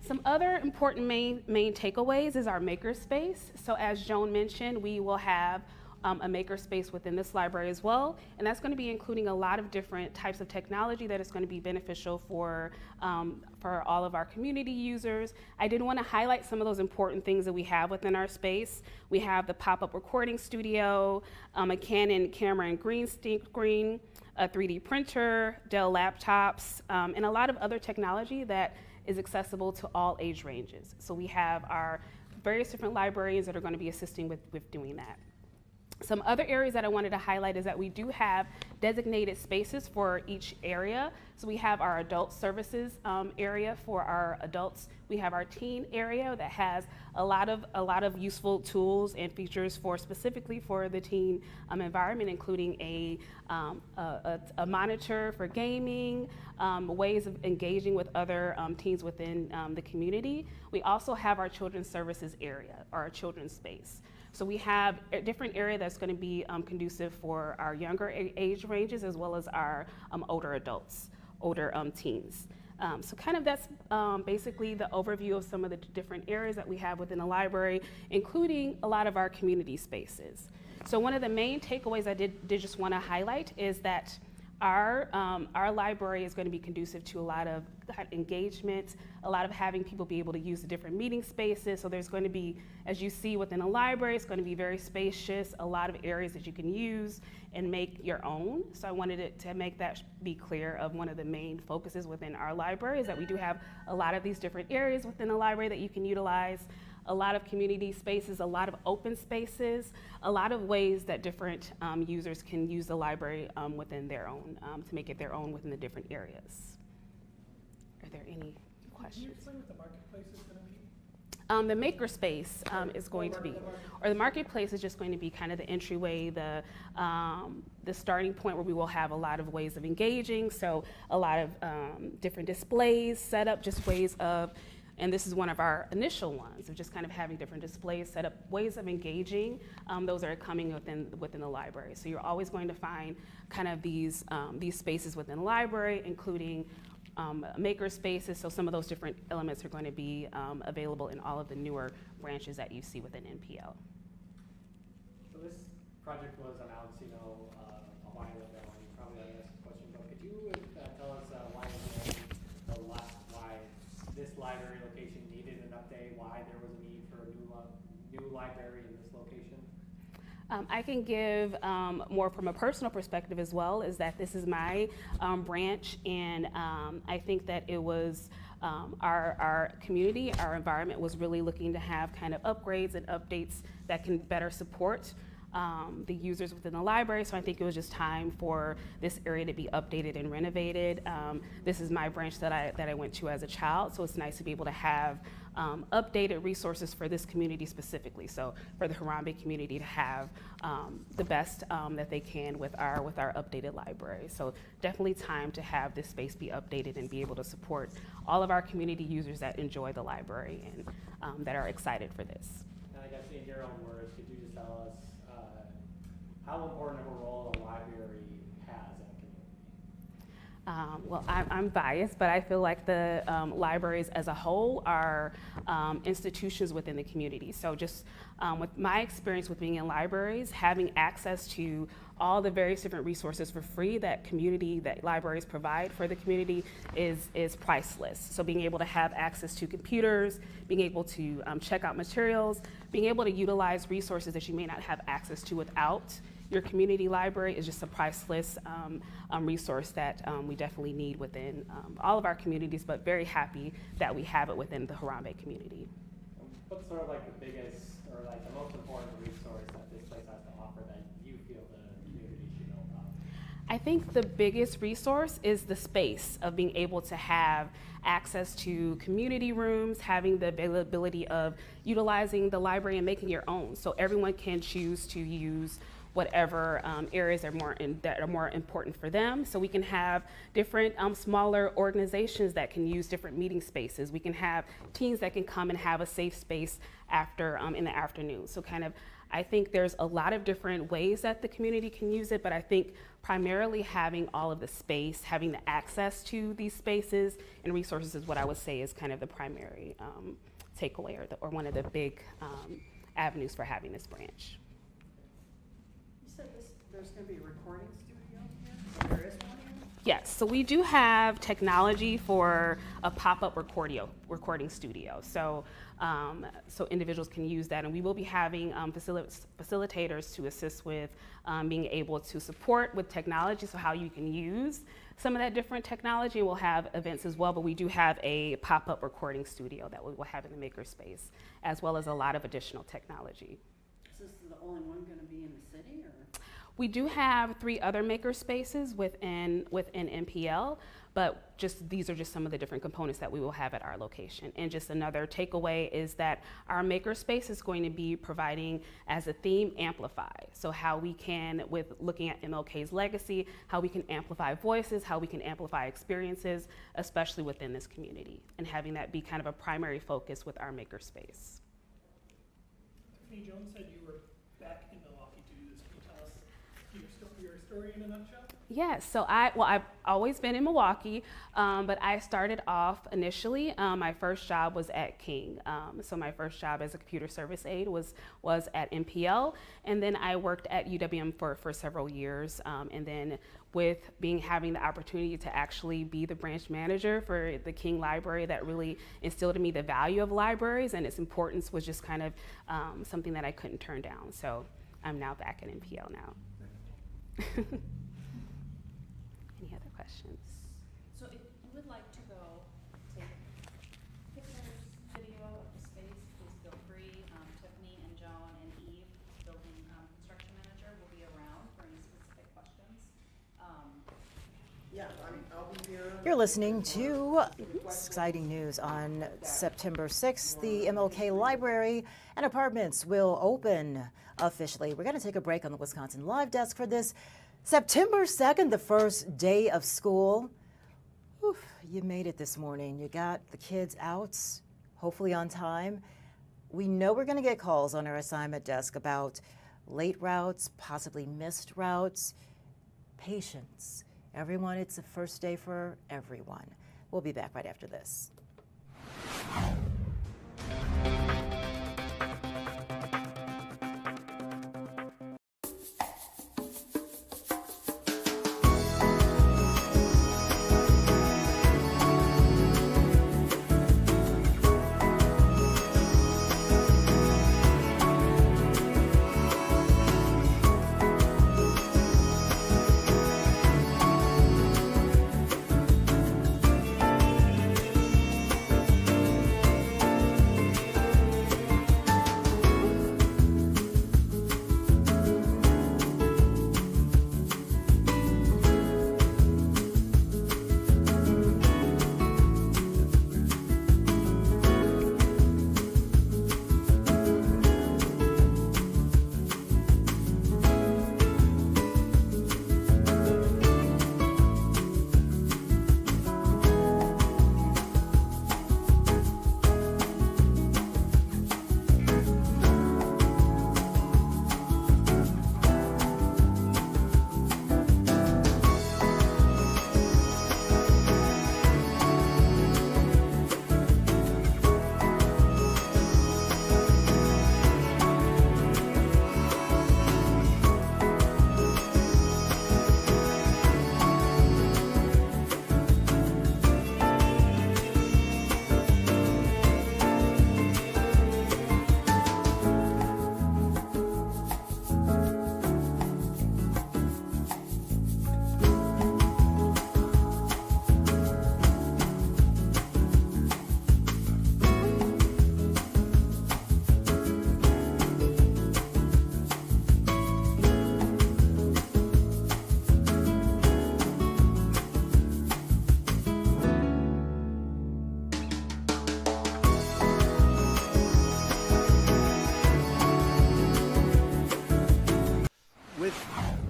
Some other important main takeaways is our makerspace. So as Joan mentioned, we will have a makerspace within this library as well, and that's going to be including a lot of different types of technology that is going to be beneficial for all of our community users. I did want to highlight some of those important things that we have within our space. We have the pop-up recording studio, a Canon camera and green screen, a 3D printer, Dell laptops, and a lot of other technology that is accessible to all age ranges. So we have our various different librarians that are going to be assisting with doing that. Some other areas that I wanted to highlight is that we do have designated spaces for each area. So we have our adult services area for our adults. We have our teen area that has a lot of useful tools and features for specifically for the teen environment, including a monitor for gaming, ways of engaging with other teens within the community. We also have our children's services area, or our children's space. So we have a different area that's going to be conducive for our younger age ranges as well as our older adults, older teens. So kind of that's basically the overview of some of the different areas that we have within the library, including a lot of our community spaces. So one of the main takeaways I did just want to highlight is that our library is going to be conducive to a lot of engagement, a lot of having people be able to use the different meeting spaces. So there's going to be, as you see within a library, it's going to be very spacious, a lot of areas that you can use and make your own. So I wanted to make that be clear of one of the main focuses within our library is that we do have a lot of these different areas within the library that you can utilize. A lot of community spaces, a lot of open spaces, a lot of ways that different users can use the library within their own, to make it their own within the different areas. Are there any questions? Can you explain what the marketplace is going to be? The makerspace is going to be, or the marketplace is just going to be kind of the entryway, the starting point where we will have a lot of ways of engaging, so a lot of different displays set up, just ways of, and this is one of our initial ones, of just kind of having different displays set up, ways of engaging. Those are coming within the library. So you're always going to find kind of these spaces within the library, including maker spaces. So some of those different elements are going to be available in all of the newer branches that you see within NPL. So this project was announced, a while ago, and you probably already asked this question, but could you tell us why this library location needed an update, why there was a need for a new library in this location? I can give more from a personal perspective as well, is that this is my branch, and I think that it was our community, our environment was really looking to have kind of upgrades and updates that can better support the users within the library. So I think it was just time for this area to be updated and renovated. This is my branch that I went to as a child, so it's nice to be able to have updated resources for this community specifically. So for the Harambe community to have the best that they can with our updated library. So definitely time to have this space be updated and be able to support all of our community users that enjoy the library and that are excited for this. And I guess in your own words, could you just tell us how important of a role the library has in a community? Well, I'm biased, but I feel like the libraries as a whole are institutions within the community. So just with my experience with being in libraries, having access to all the various different resources for free that libraries provide for the community is priceless. So being able to have access to computers, being able to check out materials, being able to utilize resources that you may not have access to without your community library is just a priceless resource that we definitely need within all of our communities, but very happy that we have it within the Harambe community. What's sort of like the biggest or like the most important resource that this place has to offer that you feel the community should know about? I think the biggest resource is the space of being able to have access to community rooms, having the availability of utilizing the library and making your own. So everyone can choose to use whatever areas that are more important for them. So we can have different smaller organizations that can use different meeting spaces. We can have teens that can come and have a safe space after in the afternoon. So kind of, I think there's a lot of different ways that the community can use it, but I think primarily having all of the space, having the access to these spaces and resources is what I would say is kind of the primary takeaway or one of the big avenues for having this branch. There's going to be a recording studio here? There is one here? Yes, so we do have technology for a pop-up recording studio. So, so individuals can use that, and we will be having facilitators to assist with being able to support with technology, so how you can use some of that different technology. We'll have events as well, but we do have a pop-up recording studio that we will have in the makerspace, as well as a lot of additional technology. Is this the only one going to be in the city? We do have 3 other maker spaces within MPL, but these are just some of the different components that we will have at our location. And just another takeaway is that our maker space is going to be providing as a theme amplify. So how we can, with looking at MLK's legacy, how we can amplify voices, how we can amplify experiences, especially within this community, and having that be kind of a primary focus with our maker space. Tiffany Jones said you were back in Milwaukee to do this. Can you tell us your story in a nutshell? Yes, so I've always been in Milwaukee, but I started off initially, my first job was at King. So my first job as a computer service aide was at MPL, and then I worked at UWM for several years, and then with having the opportunity to actually be the branch manager for the King Library, that really instilled in me the value of libraries, and its importance was just kind of something that I couldn't turn down. So I'm now back at MPL now. Any other questions? So if you would like to go take pictures, video of the space, please feel free. Tiffany and Joan and Eve, building construction manager, will be around for any specific questions. Yeah, I'll be here. You're listening to exciting news on September 6th. The MLK Library and Apartments will open officially. We're going to take a break on the Wisconsin Live Desk for this. September 2nd, the first day of school. Whew, you made it this morning. You got the kids out, hopefully on time. We know we're going to get calls on our assignment desk about late routes, possibly missed routes. Patience. Everyone, it's the first day for everyone. We'll be back right after this.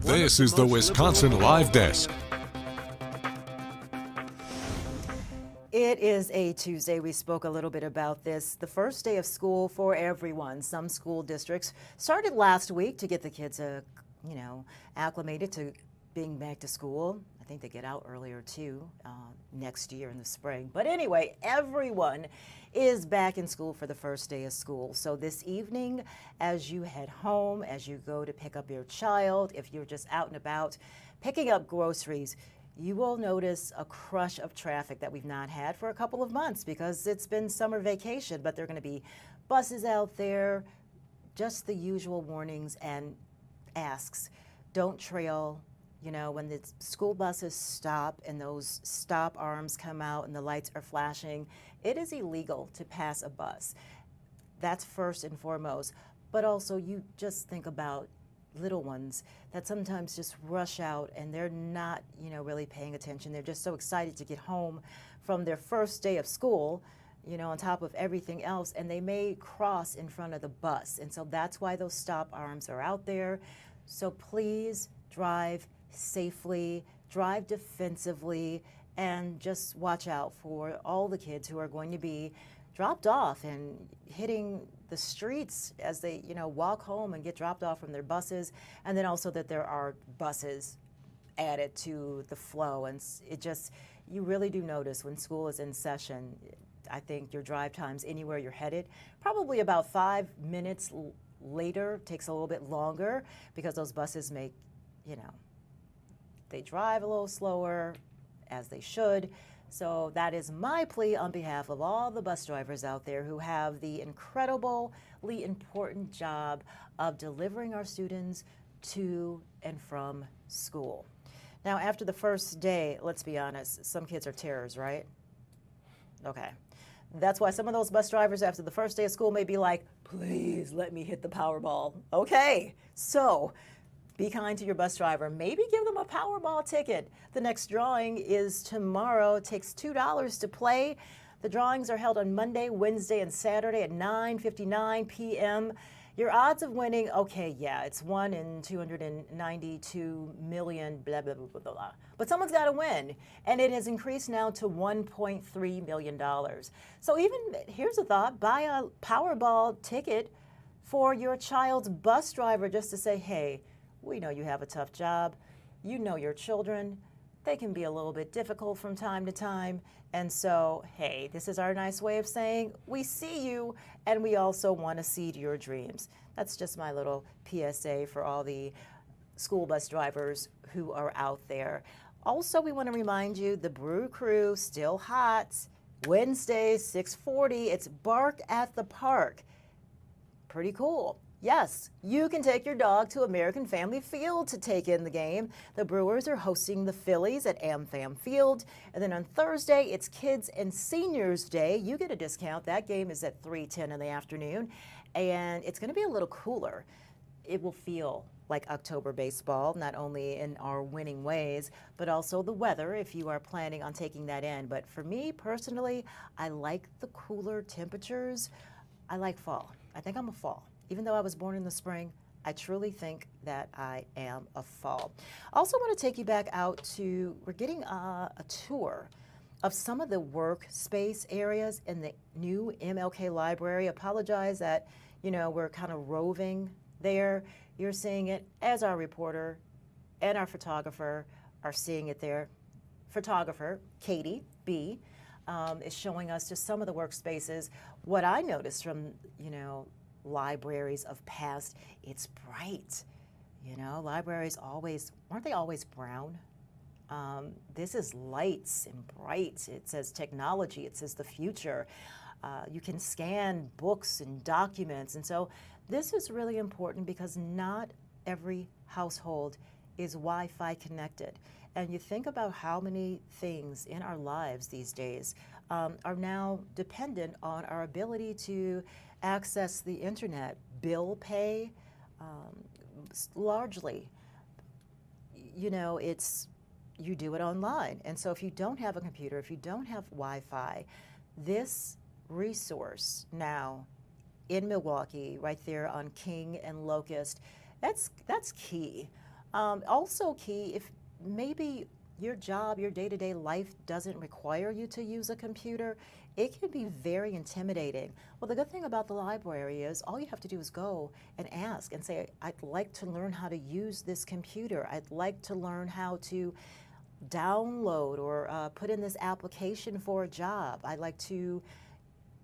This is the Wisconsin Live Desk. It is a Tuesday. We spoke a little bit about this. The first day of school for everyone. Some school districts started last week to get the kids, acclimated to being back to school. I think they get out earlier too, next year in the spring. But anyway, everyone is back in school for the first day of school. So this evening, as you head home, as you go to pick up your child, if you're just out and about picking up groceries, you will notice a crush of traffic that we've not had for a couple of months because it's been summer vacation, but there are going to be buses out there, just the usual warnings and asks. Don't trail. You know, when the school buses stop and those stop arms come out and the lights are flashing, it is illegal to pass a bus. That's first and foremost. But also, you just think about little ones that sometimes just rush out and they're not, really paying attention. They're just so excited to get home from their first day of school, on top of everything else, and they may cross in front of the bus. And so that's why those stop arms are out there. So please drive safely, drive defensively, and just watch out for all the kids who are going to be dropped off and hitting the streets as they, walk home and get dropped off from their buses. And then also that there are buses added to the flow. And you really do notice when school is in session, I think your drive times anywhere you're headed, probably about 5 minutes later, takes a little bit longer because those buses make, they drive a little slower, as they should. So that is my plea on behalf of all the bus drivers out there who have the incredibly important job of delivering our students to and from school. Now, after the first day, let's be honest, some kids are terrors, right? Okay. That's why some of those bus drivers after the first day of school may be like, please let me hit the Powerball. Okay, so be kind to your bus driver. Maybe give them a Powerball ticket. The next drawing is tomorrow. It takes $2 to play. The drawings are held on Monday, Wednesday, and Saturday at 9:59 p.m. Your odds of winning, okay, yeah, it's 1 in 292 million, blah, blah, blah, blah, blah. But someone's got to win, and it has increased now to $1.3 million. So even, here's a thought, buy a Powerball ticket for your child's bus driver just to say, hey, we know you have a tough job. You know your children. They can be a little bit difficult from time to time. And so, hey, this is our nice way of saying we see you and we also want to seed your dreams. That's just my little PSA for all the school bus drivers who are out there. Also, we want to remind you the Brew Crew, still hot. Wednesday, 6:40, it's Bark at the Park. Pretty cool. Yes, you can take your dog to American Family Field to take in the game. The Brewers are hosting the Phillies at AmFam Field. And then on Thursday, it's Kids and Seniors Day. You get a discount. That game is at 3:10 in the afternoon. And it's going to be a little cooler. It will feel like October baseball, not only in our winning ways, but also the weather if you are planning on taking that in. But for me personally, I like the cooler temperatures. I like fall. I think I'm a fall. Even though I was born in the spring, I truly think that I am a fall. Also want to take you back out to, we're getting a tour of some of the workspace areas in the new MLK library. Apologize that, we're kind of roving there. You're seeing it as our reporter and our photographer are seeing it there. Photographer, Katie B., is showing us just some of the workspaces. What I noticed from, libraries of past, it's bright. Libraries weren't they always brown? This is lights and bright. It says technology, it says the future. You can scan books and documents. And so this is really important because not every household is Wi-Fi connected. And you think about how many things in our lives these days are now dependent on our ability to access the internet, bill pay, largely, you do it online. And so if you don't have a computer, if you don't have Wi-Fi, this resource now in Milwaukee, right there on King and Locust, that's key. Also key, if maybe your job, your day-to-day life doesn't require you to use a computer, it can be very intimidating. Well, the good thing about the library is all you have to do is go and ask and say, I'd like to learn how to use this computer. I'd like to learn how to download or put in this application for a job. I'd like to,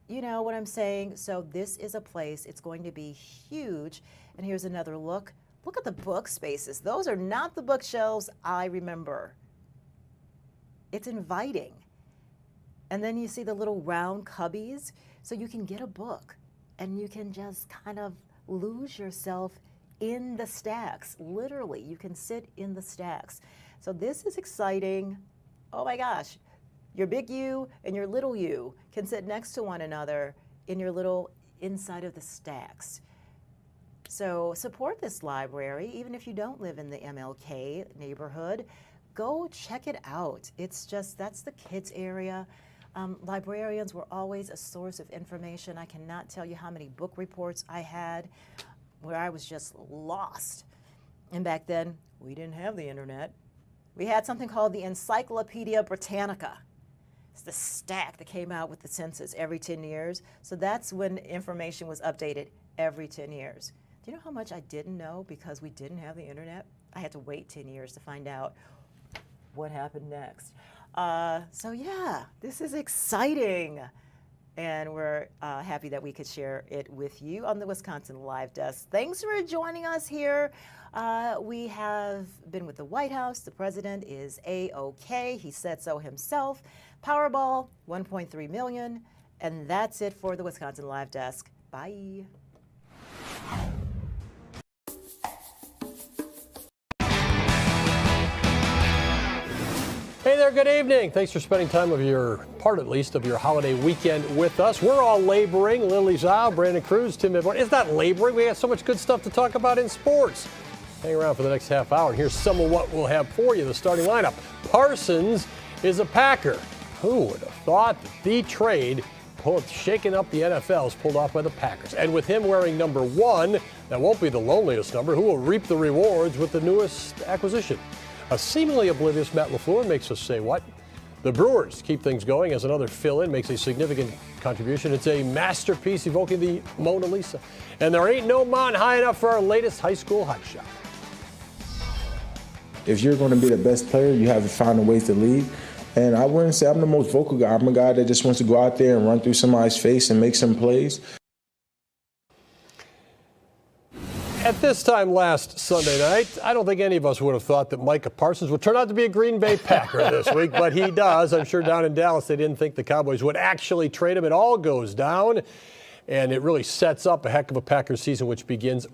you know what I'm saying? So this is a place, it's going to be huge. And here's another look. Look at the book spaces. Those are not the bookshelves I remember. It's inviting. And then you see the little round cubbies, so you can get a book and you can just kind of lose yourself in the stacks. Literally, you can sit in the stacks. So this is exciting. Oh my gosh, your big U and your little U can sit next to one another in your little inside of the stacks. So support this library, even if you don't live in the MLK neighborhood. Go check it out. It's just, that's the kids area. Librarians were always a source of information. I cannot tell you how many book reports I had where I was just lost. And back then, we didn't have the internet. We had something called the Encyclopedia Britannica. It's the stack that came out with the census every 10 years. So that's when information was updated every 10 years. Do you know how much I didn't know because we didn't have the internet? I had to wait 10 years to find out what happened next. So yeah, this is exciting. And we're happy that we could share it with you on the Wisconsin Live Desk. Thanks for joining us here. We have been with the White House. The president is A-OK. He said so himself. Powerball, 1.3 million. And that's it for the Wisconsin Live Desk. Bye. Hey there, good evening. Thanks for spending time of your, part at least, of your holiday weekend with us. We're all laboring. Lily Zhao, Brandon Cruz, Tim Midborn. It's not laboring. We have so much good stuff to talk about in sports. Hang around for the next half hour, and here's some of what we'll have for you. The starting lineup. Parsons is a Packer. Who would have thought that the trade shaking up the NFL is pulled off by the Packers? And with him wearing number 1, that won't be the loneliest number. Who will reap the rewards with the newest acquisition? A seemingly oblivious Matt LaFleur makes us say what? The Brewers keep things going as another fill-in makes a significant contribution. It's a masterpiece evoking the Mona Lisa. And there ain't no mountain high enough for our latest high school hotshot. If you're going to be the best player, you have to find a way to lead. And I wouldn't say I'm the most vocal guy. I'm a guy that just wants to go out there and run through somebody's face and make some plays. At this time last Sunday night, I don't think any of us would have thought that Micah Parsons would turn out to be a Green Bay Packer this week, but he does. I'm sure down in Dallas they didn't think the Cowboys would actually trade him. It all goes down, and it really sets up a heck of a Packers season, which begins